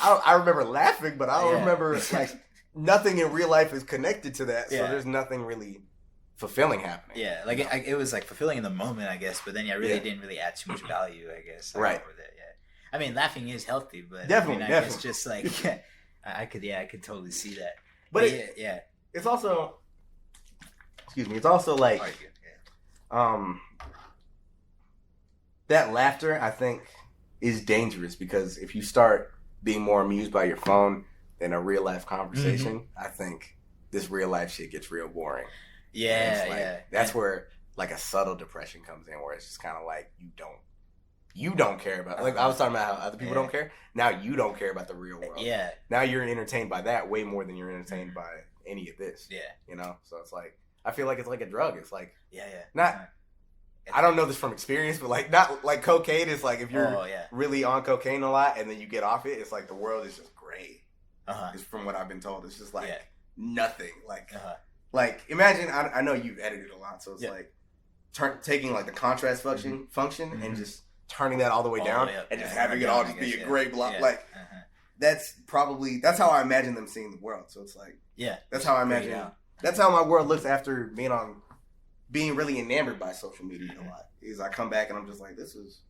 I remember laughing, but I don't remember like nothing in real life is connected to that. So there's nothing really fulfilling happening. Yeah, like it was like fulfilling in the moment, I guess. But then didn't really add too much value, I guess. Right. With it, I mean, laughing is healthy, but definitely, I guess just like I could totally see that. But it's also, excuse me, it's also like, that laughter I think is dangerous because if you start being more amused by your phone than a real life conversation, I think this real life shit gets real boring. Yeah, That's where like a subtle depression comes in, where it's just kind of like you don't care about. Like I was talking about how other people don't care. Now you don't care about the real world. Yeah. Now you're entertained by that way more than you're entertained by any of this. Yeah. So it's like I feel like it's like a drug. It's like not. I don't know this from experience, but like not like cocaine is like if you're really on cocaine a lot and then you get off it, it's like the world is just gray. It's from what I've been told. It's just like nothing. Like imagine I know you've edited a lot, so it's like taking like the contrast function and just turning that all the way down and just having it all just be a gray block. Like that's how I imagine them seeing the world. So it's like that's how I imagine. That's how my world looks after being really enamored by social media a lot. Is I come back and I'm just like, this is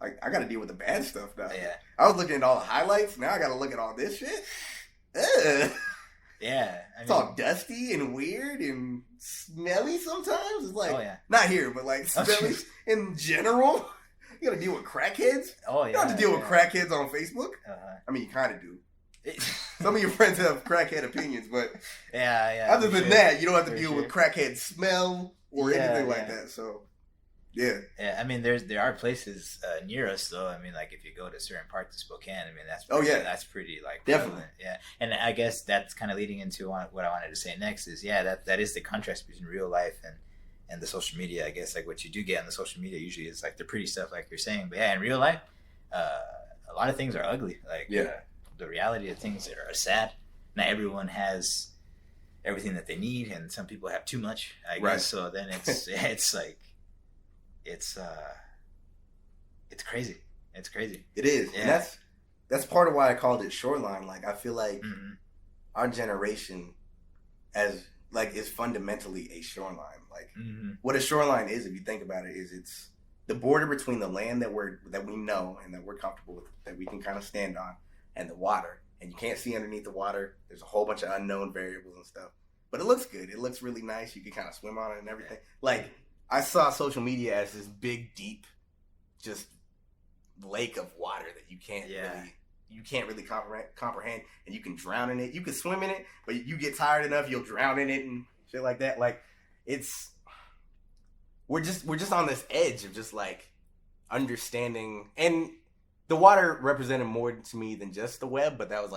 like I got to deal with the bad stuff now. Yeah. I was looking at all the highlights. Now I got to look at all this shit. Ugh. Yeah, it's all dusty and weird and smelly sometimes. It's like not here, but like smelly in general. You got to deal with crackheads. Oh yeah, you don't have to deal with crackheads on Facebook. I mean, you kind of do. Some of your friends have crackhead opinions, but other than that, you don't have to deal with crackhead smell or anything like that. So, yeah. I mean, there are places near us, though. I mean, like if you go to certain parts of Spokane, I mean that's pretty like definitely prevalent. Yeah. And I guess that's kind of leading into what I wanted to say next is that is the contrast between real life and the social media. I guess like what you do get on the social media usually is like the pretty stuff, like you're saying. But in real life, a lot of things are ugly. Like the reality of things that are sad. Not everyone has everything that they need, and some people have too much, I guess. So then it's like it's crazy. It's crazy. It is. Yeah. And that's part of why I called it Shoreline. Like I feel like our generation is fundamentally a shoreline. Like what a shoreline is, if you think about it, is it's the border between the land that we know and that we're comfortable with, that we can kind of stand on, and the water. And you can't see underneath the water. There's a whole bunch of unknown variables and stuff. But it looks good. It looks really nice. You can kind of swim on it and everything. Like, I saw social media as this big, deep, just lake of water that you can't really comprehend, and you can drown in it. You can swim in it, but you get tired enough, you'll drown in it and shit like that. Like, we're just on this edge of just like understanding, and the water represented more to me than just the web, but that was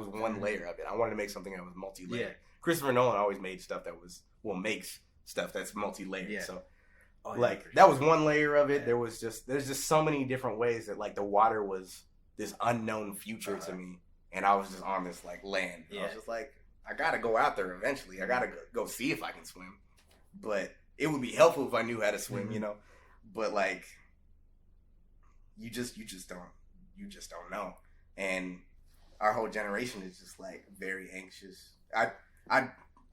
one layer of it. I wanted to make something that was multi-layered. Yeah. Christopher Nolan always made stuff makes stuff that's multi-layered. Yeah. So that was one layer of it. Yeah. There's just so many different ways that like the water was this unknown future to me, and I was just on this like land. Yeah. I was just like, I gotta go out there eventually. I gotta go see if I can swim, but it would be helpful if I knew how to swim, But like, you just don't know. And our whole generation is just like very anxious.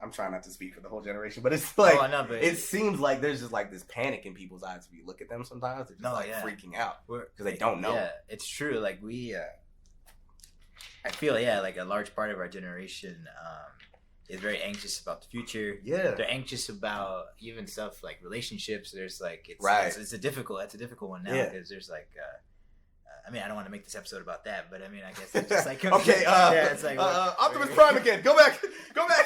I'm trying not to speak for the whole generation, but it's like Oh, no, but it seems like there's just like this panic in people's eyes if you look at them sometimes. They're just No, like yeah. freaking out We're- because they don't know. Yeah, it's true. Like I feel like a large part of our generation is very anxious about the future. Yeah. They're anxious about even stuff like relationships. There's like Right. it's a difficult one now Yeah. because there's like I mean I don't want to make this episode about that, but I mean I guess it's just like Okay, yeah, it's like Optimus Prime again. Go back,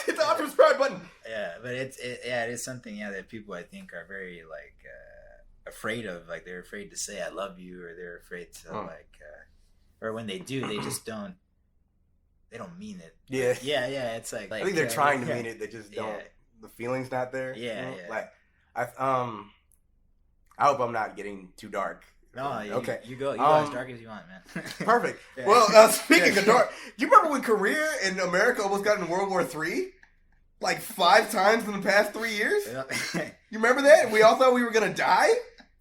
hit the Optimus Prime button. Yeah, but it is something that people I think are very like afraid of. Like they're afraid to say I love you, or they're afraid to or when they do, they just don't. They don't mean it. Yeah. Yeah. It's like I think they're trying to mean it. They just don't. Yeah. The feeling's not there. Yeah, you know? yeah. Like I hope I'm not getting too dark. No, okay. You go as dark as you want, man. Perfect. Yeah. Well, speaking of dark, do you remember when Korea and America almost got in World War III? Like 5 times in the past 3 years? Yeah. You remember that? We all thought we were gonna die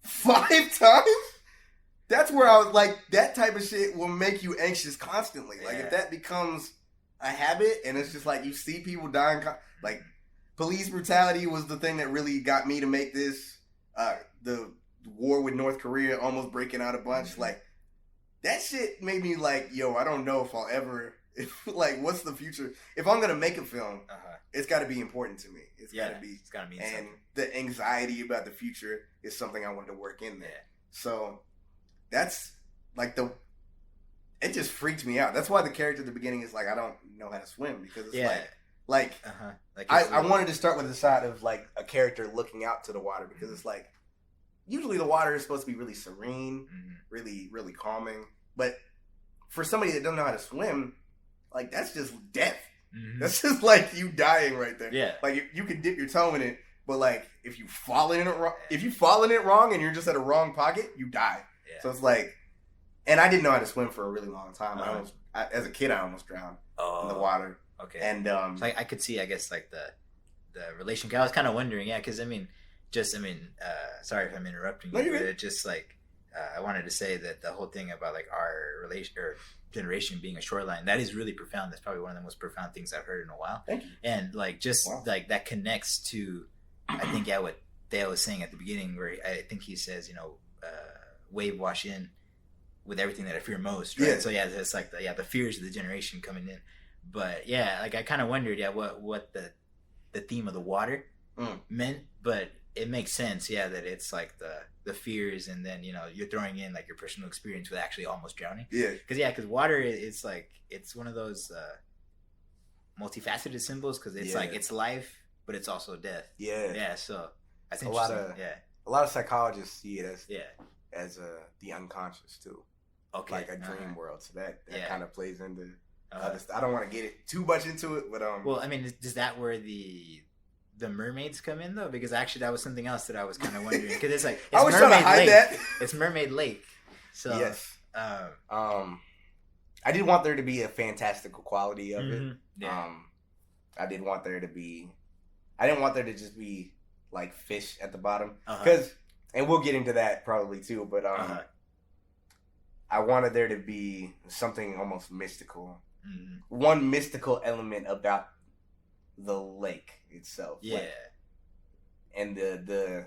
5 times. That's where I was like, that type of shit will make you anxious constantly. Like if that becomes a habit, and it's just like you see people dying, like police brutality was the thing that really got me to make this. The war with North Korea almost breaking out a bunch. Mm-hmm. Like that shit made me like, yo, I don't know if I'll ever. Like, what's the future? If I'm gonna make a film, it's got to be important to me. It's got to be. It's got to mean and something. the anxiety about the future is something I wanted to work in there. Yeah. So that's like it just freaked me out. That's why the character at the beginning is like, I don't know how to swim, because it's like I wanted to start with the side of like a character looking out to the water, because it's like usually the water is supposed to be really serene, really, really calming. But for somebody that doesn't know how to swim, like that's just death. Mm-hmm. That's just like you dying right there. Yeah. Like you can dip your toe in it, but like if you fall in it wrong and you're just at a wrong pocket, you die. Yeah. So it's like, and I didn't know how to swim for a really long time. As a kid, I almost drowned in the water. Okay. And so I could see, I guess, like the relation. I was kind of wondering, because sorry if I'm interrupting you, No, you're but good. it just like I wanted to say that the whole thing about like our relation or generation being a shoreline, that is really profound. That's probably one of the most profound things I've heard in a while. Thank you. And like just Wow. like that connects to, I think what Dale was saying at the beginning, where I think he says, wave wash in with everything that I fear most, right? Yeah. So it's like the fears of the generation coming in. But like I kind of wondered, what the theme of the water meant, but it makes sense, that it's like the fears, and then you're throwing in like your personal experience with actually almost drowning. Yeah. Because water, it's like it's one of those multifaceted symbols, because it's like it's life, but it's also death. Yeah. Yeah. So that's A lot interesting. of a lot of psychologists see it as as the unconscious too, okay, like a dream world. So that kind of plays into. I don't want to get it too much into it, but Well, I mean, is that where the mermaids come in though? Because actually, that was something else that I was kind of wondering. Because it's like I was trying to hide Lake. that. It's Mermaid Lake. So yes. I did want there to be a fantastical quality of it. Yeah. I did want there to be. I didn't want there to just be like fish at the bottom, Uh-huh. because, and we'll get into that probably too. But I wanted there to be something almost mystical. One mystical element about the lake itself. Yeah. And the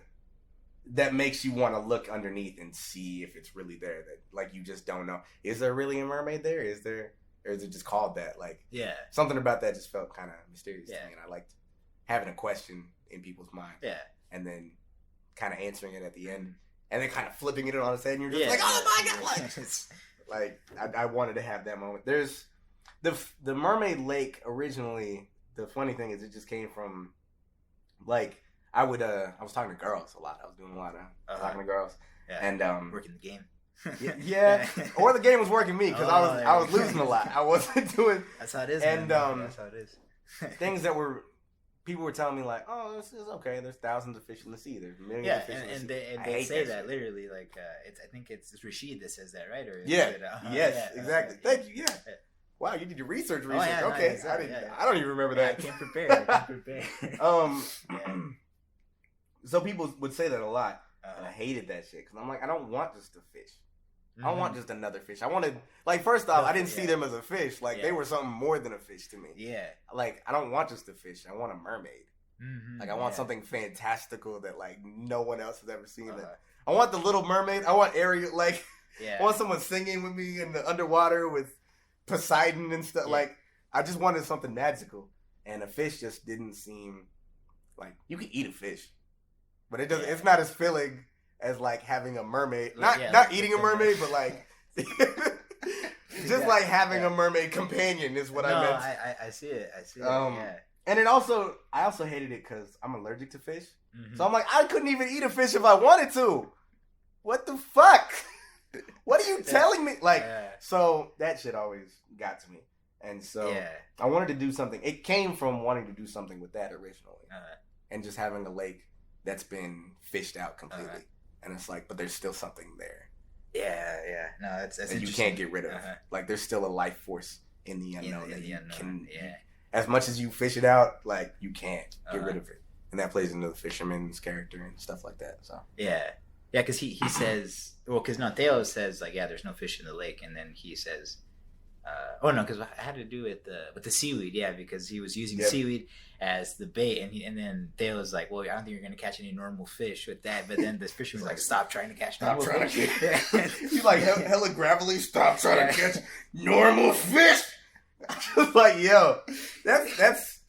that makes you want to look underneath and see if it's really there. That like you just don't know. Is there really a mermaid there? Is there, or is it just called that? Like something about that just felt kind of mysterious to me, and I liked having a question in people's mind. Yeah. And then kind of answering it at the end, and then kind of flipping it on its head, and you're just like, oh my god, like I wanted to have that moment. There's the Mermaid Lake originally. The funny thing is, it just came from like I was talking to girls a lot. I was doing a lot of talking to girls, and working the game. yeah, or the game was working me, because I was losing a lot. I wasn't doing. That's how it is. And man. That's how it is. Things that people were telling me like, oh, this is okay. There's thousands of fish in the sea. There's millions of fish in the sea. And they say that literally, like I think it's Rashid that says that, right? Or yes, exactly. Thank you. Yeah. Wow, you did your research. Oh, yeah, okay, no, exactly, I don't even remember that. I can't prepare. So people would say that a lot, and I hated that shit, because I'm like, I don't want just a fish. I don't want just another fish. I wanted, like, first off, I didn't see Yeah. them as a fish. Like, they were something more than a fish to me. Yeah. Like, I don't want just a fish. I want a mermaid. Like, I want something fantastical that, like, no one else has ever seen. That I want the Little Mermaid. I want Ariel, like, I want someone singing with me in the underwater with Poseidon and stuff. Like, I just wanted something magical. And a fish just didn't seem, like, you can eat a fish. But it doesn't. It's not as filling as, like, having a mermaid. Not eating a mermaid, but, like, just like having a mermaid companion is what I meant. I see it. I see it. And it also, I also hated it because I'm allergic to fish. So I'm like, I couldn't even eat a fish if I wanted to. What the fuck? What are you telling me? Like, so that shit always got to me. And so I wanted to do something. It came from wanting to do something with that originally. And just having a lake that's been fished out completely. And it's like, but there's still something there. Yeah. No, that's that you can't get rid of. Like, there's still a life force in the unknown that you can. As much as you fish it out, like, you can't get rid of it. And that plays into the fisherman's character and stuff like that. So yeah, because he says, well, because Theo says, like, there's no fish in the lake, and then he says, because it had to do with the seaweed, because he was using seaweed as the bait, and then Theo was like, well, I don't think you're gonna catch any normal fish with that. But then the fisherman's like, stop trying to catch normal fish. He's like, hella gravelly, stop trying to catch normal fish. Just like, yo, that's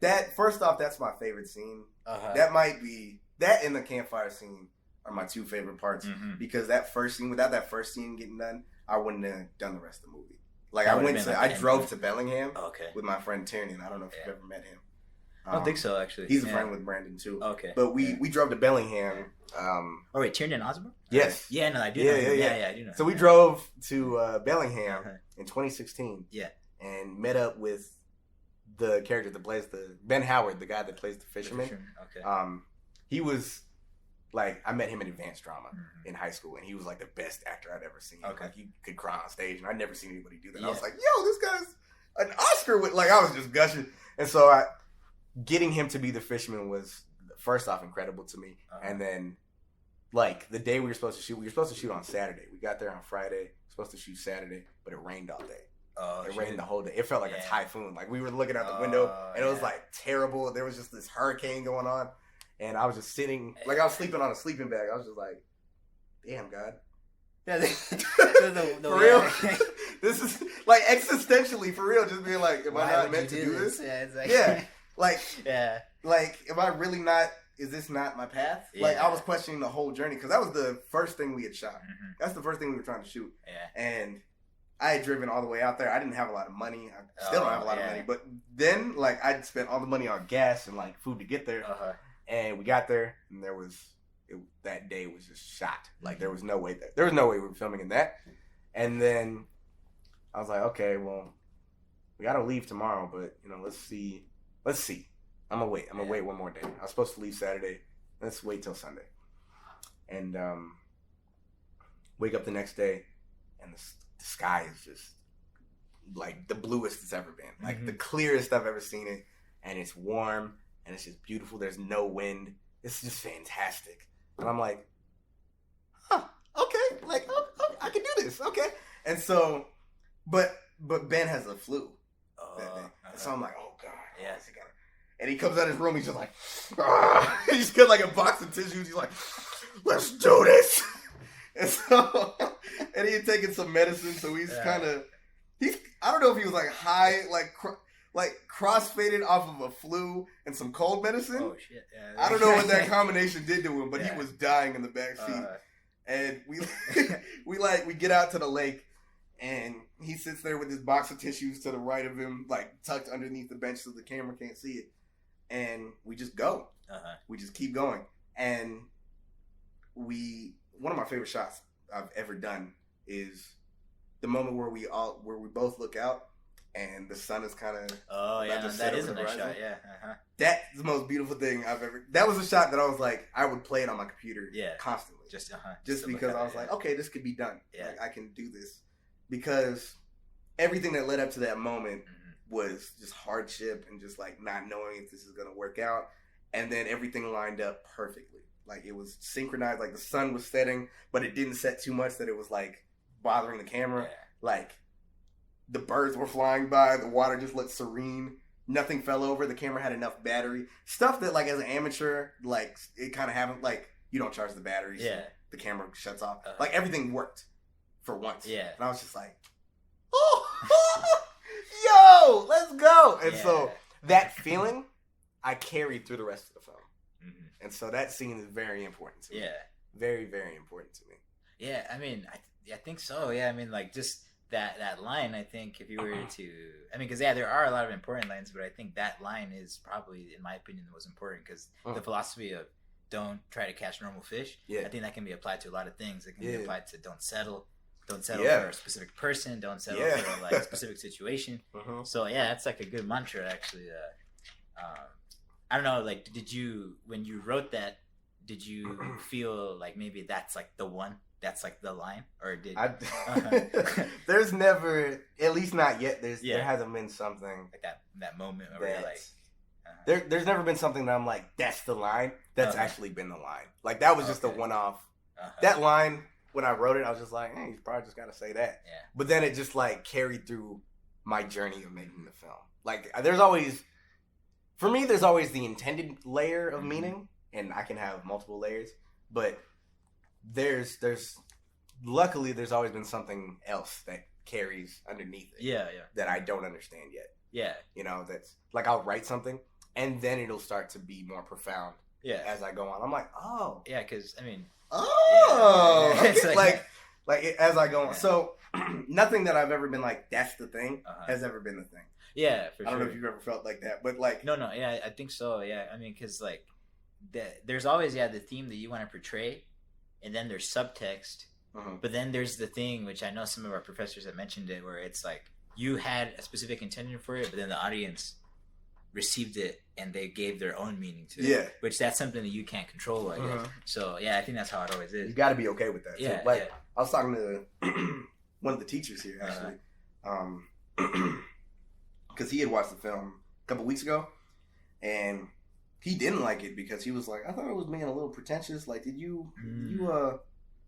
that. First off, that's my favorite scene. That might be that and the campfire scene are my two favorite parts because that first scene, without that first scene getting done, I wouldn't have done the rest of the movie. Like, I drove to Bellingham with my friend Tiernan. I don't know if you've ever met him. I don't think so, actually. He's a friend with Brandon too. Okay, but we drove to Bellingham. Wait, Tiernan Osborne? Yes. Yeah, no, I do know. Yeah, I do know. So we drove to Bellingham in 2016. Yeah. And met up with the character that plays Ben Howard, the guy that plays the fisherman. Okay. He was like, I met him in advanced drama in high school, and he was like the best actor I'd ever seen. Okay. Like, he could cry on stage, and I'd never seen anybody do that. I was like, yo, this guy's an Oscar with, like, I was just gushing. And so getting him to be the fisherman was, first off, incredible to me. And then, like, the day we were supposed to shoot on Saturday. We got there on Friday, supposed to shoot Saturday, but it rained all day. It rained the whole day. It felt like a typhoon. Like, we were looking out the window, and it was, like, terrible. There was just this hurricane going on, and I was just sitting, like, I was sleeping on a sleeping bag. I was just like, damn, God. For real? This is, like, existentially, for real, just being like, am I not meant to do this? Like, am I really not, is this not my path? Like, I was questioning the whole journey, because that was the first thing we had shot. That's the first thing we were trying to shoot. And I had driven all the way out there. I didn't have a lot that I still don't have a lot of money. But then, like, I'd spent all the money on gas and, like, food to get there. And we got there, and that day was just shot. Like, there was no way we were filming in that. And then I was like, okay, well, we got to leave tomorrow, but, you know, let's see. I'm going to wait one more day. I was supposed to leave Saturday. Let's wait till Sunday. And wake up the next day, and the sky is just like the bluest it's ever been. Like, the clearest I've ever seen it. And it's warm, and it's just beautiful. There's no wind. It's just fantastic. And I'm like, okay. Like, I can do this. Okay. And so, but Ben has a flu that day. So I'm like, oh, God. Yeah. And he comes out of his room. He's just like, he's got like a box of tissues. He's like, let's do this. And so, and he had taken some medicine. So he's kind of, I don't know if he was like high, like crossfaded off of a flu and some cold medicine. Oh, shit. Yeah, I don't know what that combination did to him, but he was dying in the back seat. And we get out to the lake, and he sits there with his box of tissues to the right of him, like tucked underneath the bench so the camera can't see it. And we just go. We just keep going. And one of my favorite shots I've ever done is the moment where we both look out and the sun is kind of that is a nice shot. That's the most beautiful thing I've ever. That was a shot that I was like, I would play it on my computer constantly, just because I was like, okay, this could be done. Like, I can do this, because everything that led up to that moment was just hardship and just like not knowing if this is gonna work out, and then everything lined up perfectly. Like, it was synchronized. Like, the sun was setting, but it didn't set too much that it was like bothering the camera. Yeah. Like, the birds were flying by, the water just looked serene, nothing fell over, the camera had enough battery. Stuff that, like, as an amateur, like, it kind of happened, like, you don't charge the batteries. Yeah. So the camera shuts off. Like, everything worked for once. Yeah. And I was just like, oh, yo, let's go. And so that feeling, I carried through the rest of the film. Mm-hmm. And so that scene is very important to me. Yeah. Very, very important to me. Yeah, I mean, I think so. Yeah, I mean, like, just that line, I think, if you were to... I mean, because, there are a lot of important lines, but I think that line is probably, in my opinion, the most important, because the philosophy of don't try to catch normal fish, I think that can be applied to a lot of things. It can be applied to don't settle for a specific person, don't settle for, like, a specific situation. So, that's, like, a good mantra, actually. I don't know, like, when you wrote that, did you feel like maybe that's, like, the one? That's, like, the line? Or did... There's never, at least not yet, there hasn't been something... Like that moment where you're like... There's never been something that I'm like, that's the line. That's actually been the line. Like, that was just a one-off. That line, when I wrote it, I was just like, hey, he's probably just got to say that. Yeah. But then it just, like, carried through my journey of making the film. Like, there's always... For me, there's always the intended layer of meaning, and I can have multiple layers. But luckily, there's always been something else that carries underneath it. Yeah. That I don't understand yet. Yeah. You know, that's... Like, I'll write something, and then it'll start to be more profound as I go on. I'm like, oh. Yeah, because, I mean... Oh! Yeah. It's like as I go on. So, nothing that I've ever been like, that's the thing, has ever been the thing. Yeah, for sure. I don't know if you've ever felt like that, but like... No, yeah, I think so, yeah. I mean, because, like, there's always, the theme that you want to portray, and then there's subtext, but then there's the thing, which I know some of our professors have mentioned it, where it's like, you had a specific intention for it, but then the audience received it, and they gave their own meaning to it. Yeah. Which that's something that you can't control, I guess. So, I think that's how it always is. You got to be okay with that. Yeah, so, like, I was talking to one of the teachers here, actually. Because he had watched the film a couple weeks ago, and he didn't like it because he was like, I thought it was being a little pretentious. Like,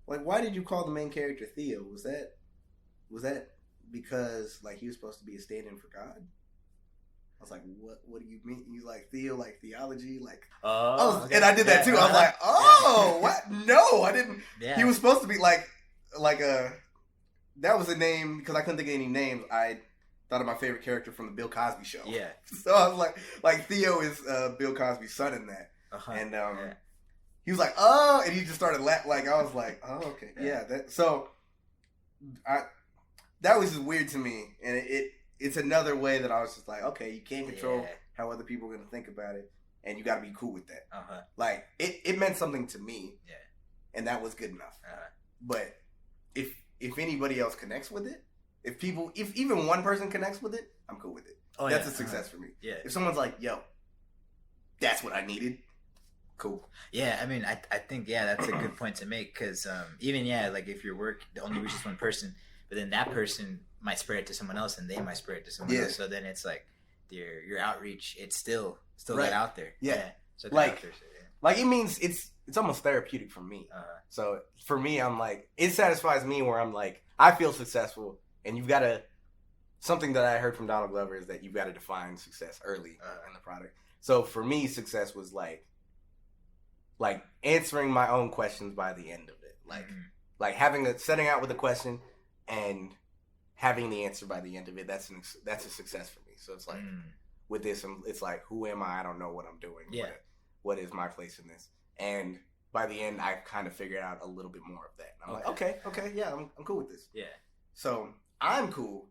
like, why did you call the main character Theo? Was that because, like, he was supposed to be a stand-in for God? I was like, what do you mean? He's like, Theo, like, theology, like... Okay. And I did that, too. I was like, oh, what? No, I didn't... Yeah. He was supposed to be, like that was a name, because I couldn't think of any names. I thought of my favorite character from the Bill Cosby Show. Yeah. So I was like Theo is Bill Cosby's son in that. And he was like, oh, and he just started laughing. Like, I was like, oh, okay. Yeah. That was just weird to me. And it's another way that I was just like, okay, you can't control how other people are going to think about it. And you got to be cool with that. Like, it meant something to me. Yeah. And that was good enough. But if anybody else connects with it, if even one person connects with it, I'm cool with it. That's a success for me. Yeah. If someone's like, yo, that's what I needed, cool. Yeah, I mean, I think, that's a good point to make, because even, like, if your work only reaches one person, but then that person might spread it to someone else, and they might spread it to someone else, so then it's like, your outreach, it's still got out there. Yeah. So like, like, it means it's almost therapeutic for me. So for me, I'm like, it satisfies me where I'm like, I feel successful, and you've got to, something that I heard from Donald Glover is that you've got to define success early in the product. So for me, success was like answering my own questions by the end of it. Like setting out with a question and having the answer by the end of it. That's a success for me. So it's like, with this, it's like, who am I? I don't know what I'm doing. Yeah. What is my place in this? And by the end, I kind of figured out a little bit more of that. I'm like, okay, yeah, I'm cool with this. Yeah. So I'm cool.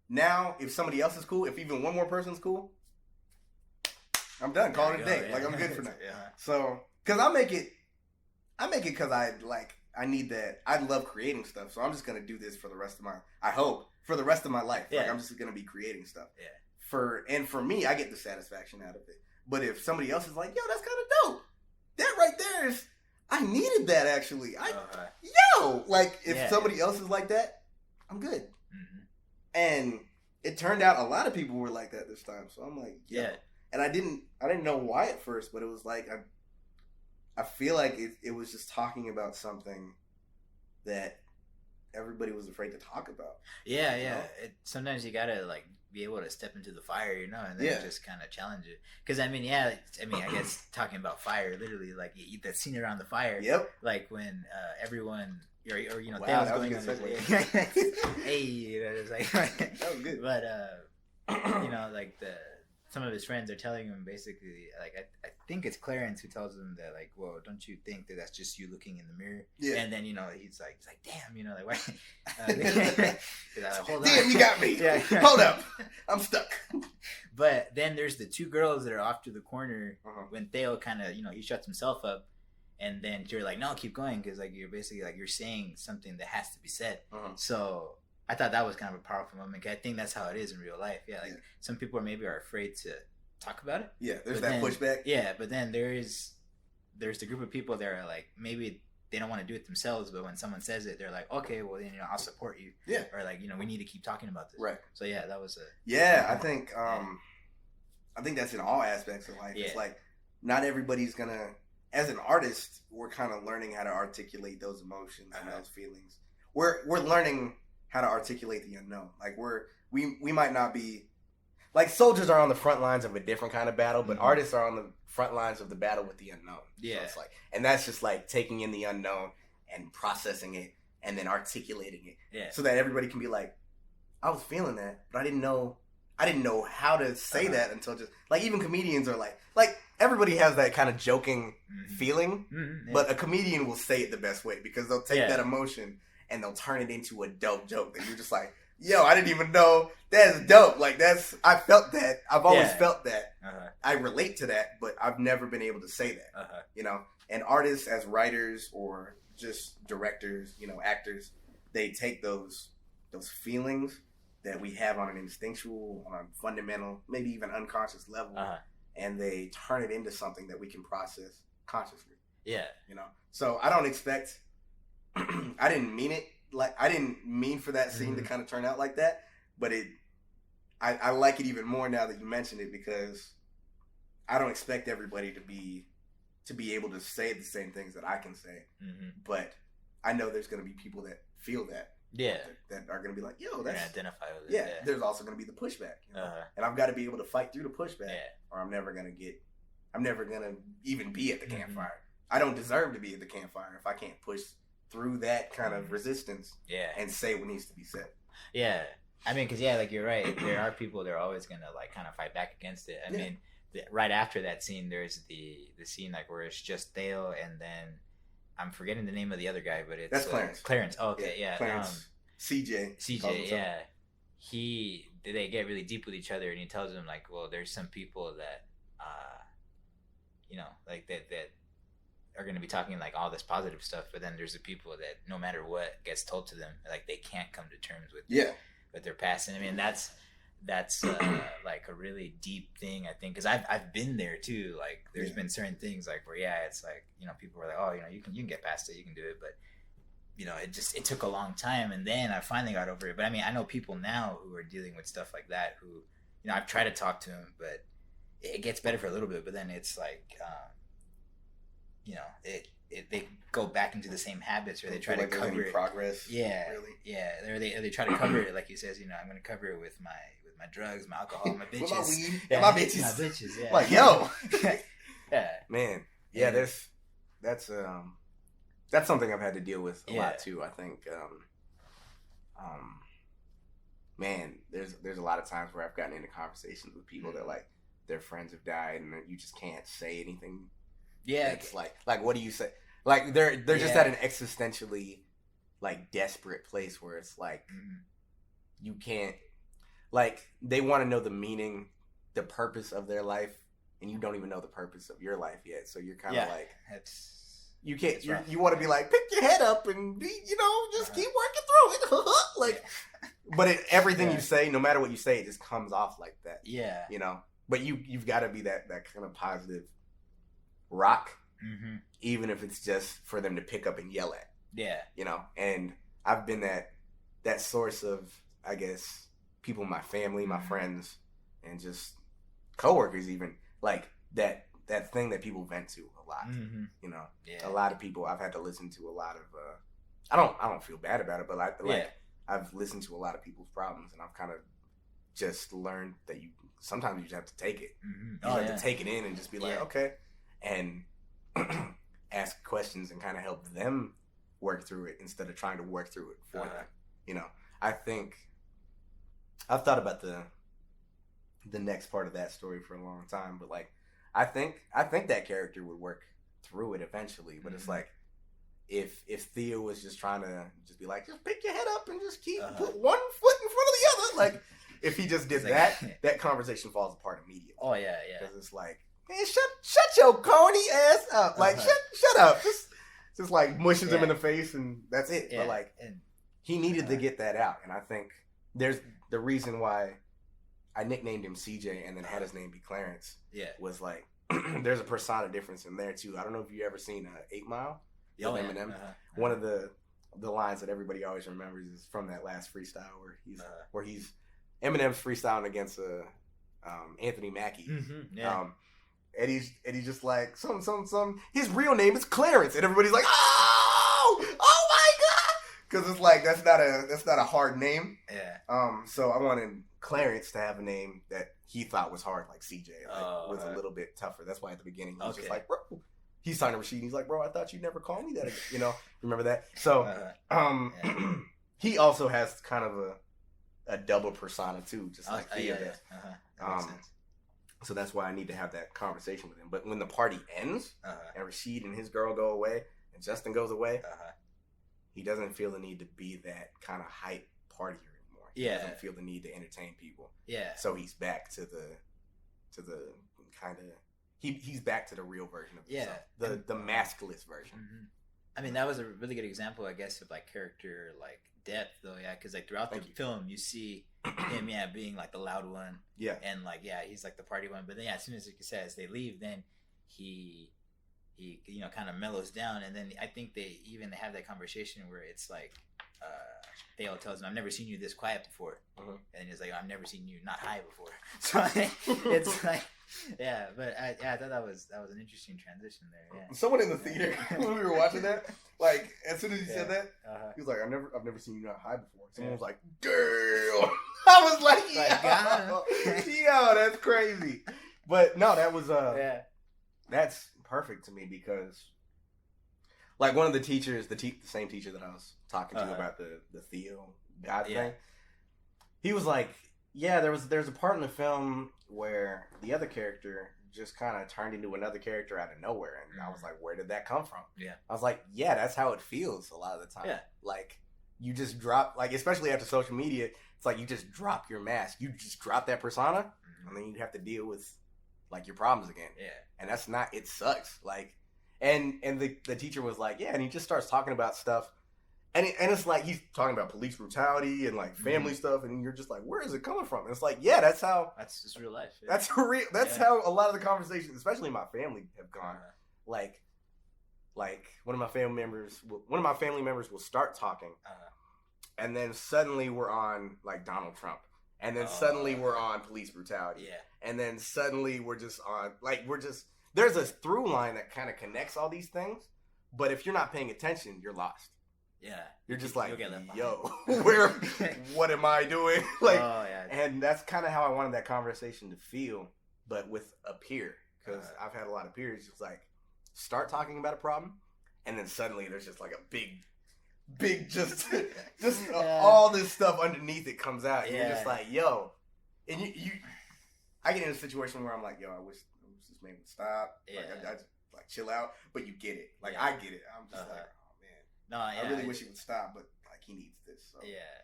Now, if somebody else is cool, if even one more person's cool, I'm done. Call it a day. Like, I'm good for now. So, because I make it because I need that. I love creating stuff. So I'm just going to do this for the rest of for the rest of my life. Yeah. Like, I'm just going to be creating stuff. Yeah. For me, I get the satisfaction out of it. But if somebody else is like, yo, that's kind of dope. That right there is, I needed that actually. If somebody else is like that, I'm good. Mm-hmm. And it turned out a lot of people were like that this time. So I'm like, yeah. And I didn't know why at first, but it was like, I feel like it was just talking about something that everybody was afraid to talk about. Yeah, You yeah. know? Sometimes you gotta like be able to step into the fire, and then just kind of challenge it. Because I mean, I guess talking about fire, literally, like that scene around the fire. Yep. Like when everyone, or Wow, Theo's that was a going good on his segue. hey, it's like That was good. But like some of his friends are telling him basically, like I think it's Clarence who tells him that, like, well, don't you think that that's just you looking in the mirror? Yeah. And then he's like damn, like why? Hold on. Damn, you got me. Yeah. Hold up, I'm stuck. But then there's the two girls that are off to the corner Uh-huh. when Theo kind of he shuts himself up, and then you're like, no, keep going, because like you're basically like you're saying something that has to be said. So I thought that was kind of a powerful moment. 'Cause I think that's how it is in real life. Yeah, like some people are afraid to talk about it. Yeah, there's But that then- pushback. Yeah, but then there's the group of people that are like, maybe they don't want to do it themselves, but when someone says it, they're like, okay, well then I'll support you. Yeah. Or like we need to keep talking about this. Right. So yeah, that was a Yeah, I think that's in all aspects of life. Yeah. It's like not everybody's gonna. As an artist, we're kind of learning how to articulate those emotions and those feelings. We're learning how to articulate the unknown. Like we might not be like soldiers are on the front lines of a different kind of battle, but artists are on the front lines of the battle with the unknown. Yeah. So it's like, and that's just like taking in the unknown and processing it and then articulating it. Yeah. So that everybody can be like, I was feeling that, but I didn't know how to say that until just like even comedians are like everybody has that kind of joking feeling, but a comedian will say it the best way because they'll take that emotion and they'll turn it into a dope joke that you're just like, yo, I didn't even know that's dope. Like I felt that. I've always felt that. I relate to that, but I've never been able to say that. And artists as writers or just directors, actors, they take those feelings that we have on an instinctual, on a fundamental, maybe even unconscious level, and they turn it into something that we can process consciously. Yeah. So I don't expect. I didn't mean it. Like I didn't mean for that scene to kind of turn out like that, but I like it even more now that you mentioned it because I don't expect everybody to be able to say the same things that I can say, but I know there's going to be people that feel that. Yeah. That are going to be like, yo, that's that's identify with it. yeah. There's also going to be the pushback, and I've got to be able to fight through the pushback, or I'm never going to even be at the campfire. I don't deserve to be at the campfire if I can't push through that kind of resistance, and say what needs to be said. Yeah, I mean, because like you're right. There are people that are always gonna like kind of fight back against it. I mean, right after that scene, there's the scene like where it's just Theo and then I'm forgetting the name of the other guy, but it's that's Clarence. Clarence. Oh, okay, yeah. Clarence. CJ. Yeah. They get really deep with each other, and he tells him like, well, there's some people that, like that are going to be talking like all this positive stuff, but then there's the people that no matter what gets told to them, like they can't come to terms with their past. And I mean that's like a really deep thing, I think, because I've been there too. Like there's been certain things like where it's like people were like, oh, you can get past it, you can do it, but it took a long time, and then I finally got over it. But I mean, I know people now who are dealing with stuff like that who I've tried to talk to them, but it gets better for a little bit, but then it's like they go back into the same habits, or they try to cover it. Progress. Yeah, really. Yeah. Or they try to cover it, like he says. I'm going to cover it with my drugs, my alcohol, my bitches, with my weed, my bitches. Yeah. Like yo, yeah, man. Yeah, that's something I've had to deal with a lot too. I think, man, there's a lot of times where I've gotten into conversations with people that like their friends have died, and you just can't say anything. Yeah, it's like what do you say? Like they're just at an existentially like desperate place where it's like you can't, like they want to know the meaning, the purpose of their life, and you don't even know the purpose of your life yet. So you're kind of like you can't. You want to be like, pick your head up and just keep working through it. Like, but everything you say, no matter what you say, it just comes off like that. Yeah, But you've got to be that kind of positive rock, even if it's just for them to pick up and yell at. Yeah, And I've been that source of, I guess, people in my family, my friends, and just coworkers, even like that thing that people vent to a lot. A lot of people, I've had to listen to a lot of I don't feel bad about it, but I've listened to a lot of people's problems, and I've kind of just learned that sometimes you just have to take it. You have to take it in and just be like, okay, and ask questions and kind of help them work through it instead of trying to work through it for them. I think I've thought about the next part of that story for a long time, but like I think that character would work through it eventually, but it's like if Theo was just trying to just be like, just pick your head up and just keep put one foot in front of the other, like if he just did that conversation falls apart immediately. Oh yeah, because it's like, man, shut your corny ass up, like shut up, just like mushes him in the face and that's it. But like he needed to get that out, and I think there's the reason why I nicknamed him CJ and then had his name be Clarence. Was like there's a persona difference in there too. I don't know if you ever seen 8 Mile with Eminem. One of the lines that everybody always remembers is from that last freestyle where he's Eminem's freestyling against Anthony Mackie. And he's just like some. His real name is Clarence, and everybody's like, oh my god, because it's like that's not a hard name. So I wanted Clarence to have a name that he thought was hard, like CJ, was a little bit tougher. That's why at the beginning he was just like, bro. He's talking to Rashid. He's like, bro, I thought you'd never call me that again. Remember that? So he also has kind of a double persona too, just like Theo does. That makes sense. So that's why I need to have that conversation with him. But when the party ends and Rashid and his girl go away and Justin goes away, he doesn't feel the need to be that kind of hype partier anymore. He doesn't feel the need to entertain people. So he's back to the kind of he's back to the real version of himself. The maskless version. I mean, that was a really good example, I guess, of like character like depth though, because like throughout the film you see him being like the loud one, and like he's like the party one, but then as soon as as they leave, then he kind of mellows down, and then I think they even have that conversation where it's like Theo tells him, I've never seen you this quiet before, and he's like, I've never seen you not high before. So it's like but I thought that was an interesting transition there. Someone in the theater when we were watching that, like as soon as he said that, he was like, I've never seen you not high before. Someone was like, damn. I was like, yo, that's crazy. But no, that was that's perfect to me because like one of the teachers, the same teacher that I was talking to about the Theo God thing, he was like, there's a part in the film where the other character just kind of turned into another character out of nowhere, and I was like, where did that come from? I was like, that's how it feels a lot of the time. Like you just drop, like especially after social media, it's like you just drop your mask, you just drop that persona, and then you have to deal with like your problems again. And that's not, it sucks. Like, and the teacher was like, and he just starts talking about stuff. And it's like he's talking about police brutality and like family stuff, and you're just like, where is it coming from? And it's like, that's just real life. That's how a lot of the conversations, especially in my family, have gone. Like one of my family members will start talking, and then suddenly we're on like Donald Trump, and then suddenly we're on police brutality, and then suddenly we're just on there's a through line that kind of connects all these things, but if you're not paying attention, you're lost. You're just like, yo, what am I doing? Like, and that's kind of how I wanted that conversation to feel, but with a peer, because I've had a lot of peers just like start talking about a problem, and then suddenly there's just like a big, just all this stuff underneath it comes out, and you're just like, yo, and I get in a situation where I'm like, yo, I wish this man would stop, like I just like chill out, but you get it, like I get it, I'm just like. I really wish he would stop, but like he needs this, so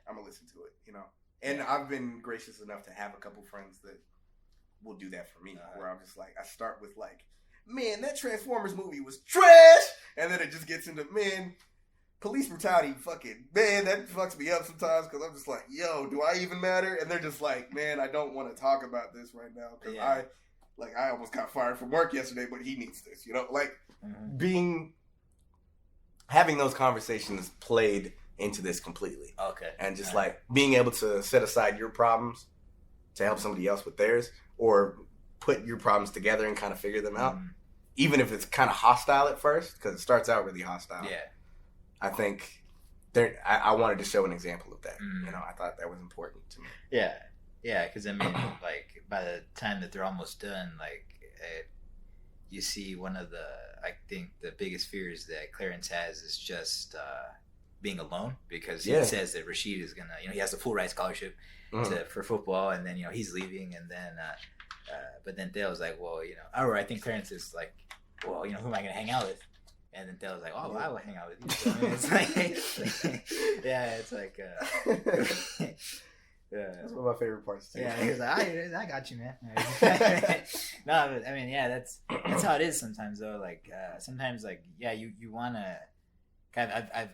I'm gonna listen to it, And I've been gracious enough to have a couple friends that will do that for me, where I'm just like, I start with like, man, that Transformers movie was trash, and then it just gets into, man, police brutality, fucking, man, that fucks me up sometimes because I'm just like, yo, do I even matter? And they're just like, man, I don't want to talk about this right now because I almost got fired from work yesterday, but he needs this, like having those conversations played into this completely. And just like being able to set aside your problems to help somebody else with theirs, or put your problems together and kind of figure them out, even if it's kind of hostile at first, because it starts out really hostile. I think I wanted to show an example of that. You know, I thought that was important to me. Yeah, yeah, because I mean, like by the time that they're almost done, like you see one of the, I think the biggest fears that Clarence has is just being alone, because he says that Rashid is gonna, you know, he has a full ride scholarship for football, and then, you know, he's leaving, and then but then Dale's like, well, you know, or I think Clarence is like, well, you know, who am I gonna hang out with? And then Dale's like, oh, well, I will hang out with you. So, I mean, it's like, yeah, it's like, yeah. That's one of my favorite parts too. Yeah, he's like, I got you, man. No, but I mean, yeah, that's how it is sometimes, though. Like, sometimes, like, yeah, you want to kind of, I've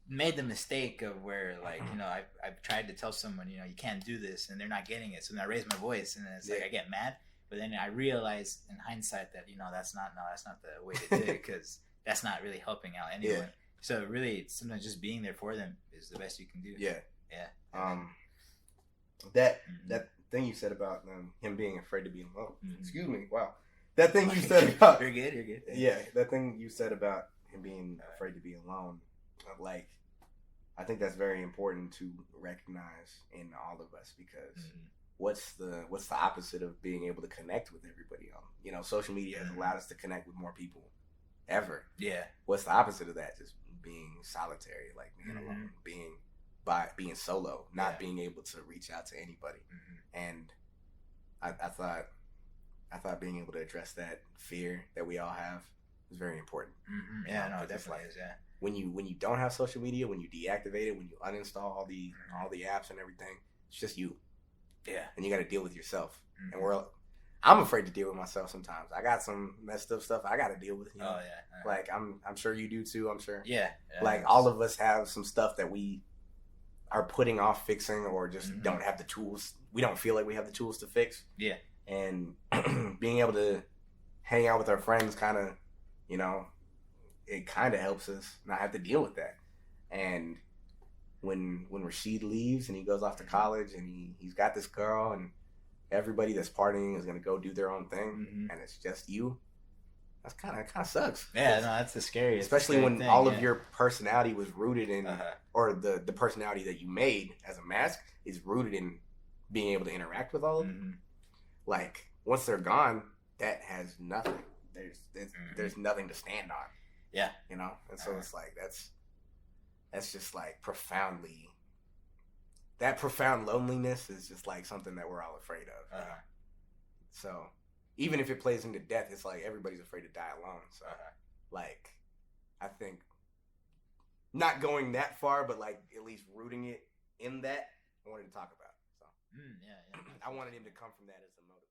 made the mistake of where, like, you know, I've tried to tell someone, you know, you can't do this, and they're not getting it. So then I raise my voice, and then it's like, I get mad. But then I realize in hindsight that, you know, that's not the way to do it, because that's not really helping out anyone. Yeah. So really, sometimes just being there for them is the best you can do. Yeah. Yeah. That thing you said about him being afraid to be alone. Excuse me. Wow. That thing you said about You're good. Yeah, that thing you said about him being afraid to be alone. Like, I think that's very important to recognize in all of us, because what's the opposite of being able to connect with everybody on? You know, social media has allowed us to connect with more people ever. Yeah. What's the opposite of that? Just being solitary, like being alone, being solo, not being able to reach out to anybody. And I thought being able to address that fear that we all have is very important. Yeah, no, it definitely is. Yeah. When you don't have social media, when you deactivate it, when you uninstall all the apps and everything, it's just you. Yeah. And you got to deal with yourself. And I'm afraid to deal with myself sometimes. I got some messed up stuff I got to deal with. You know? Oh yeah. Like I'm sure you do too. I'm sure. Yeah. Like all of us have some stuff that we are putting off fixing, or just don't have the tools. We don't feel like we have the tools to fix. Yeah. And being able to hang out with our friends, kind of, you know, it kind of helps us not have to deal with that. And when Rashid leaves and he goes off to college and he's got this girl, and everybody that's partying is gonna go do their own thing, and it's just you. That's kind of sucks. Yeah, no, that's the scariest. Especially when all of your personality was rooted in, or the personality that you made as a mask is rooted in being able to interact with all of them. Like, once they're gone, that has nothing. There's nothing to stand on. Yeah, you know, and so it's like that's just like profoundly. That profound loneliness is just like something that we're all afraid of. So even if it plays into death, it's like everybody's afraid to die alone. So like, I think not going that far, but like at least rooting it in that, I wanted to talk about. So I wanted him to come from that as a motivation.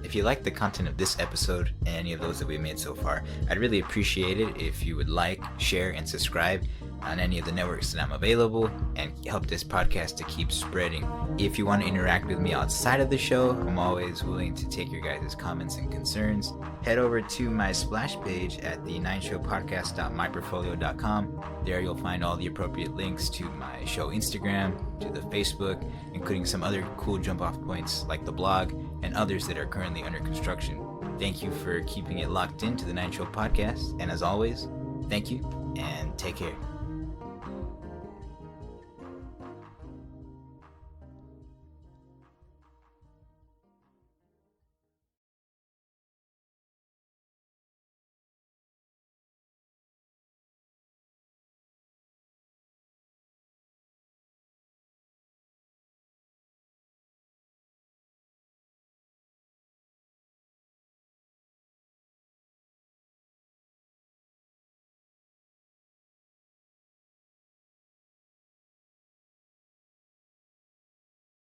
If you like the content of this episode and any of those that we made so far, I'd really appreciate it if you would like, share, and subscribe on any of the networks that I'm available, and help this podcast to keep spreading. If you want to interact with me outside of the show, I'm always willing to take your guys' comments and concerns. Head over to my splash page at the9showpodcast.myportfolio.com. There you'll find all the appropriate links to my show Instagram, to the Facebook, including some other cool jump off points like the blog and others that are currently under construction. Thank you for keeping it locked into the 9 Show Podcast, and as always, thank you and take care.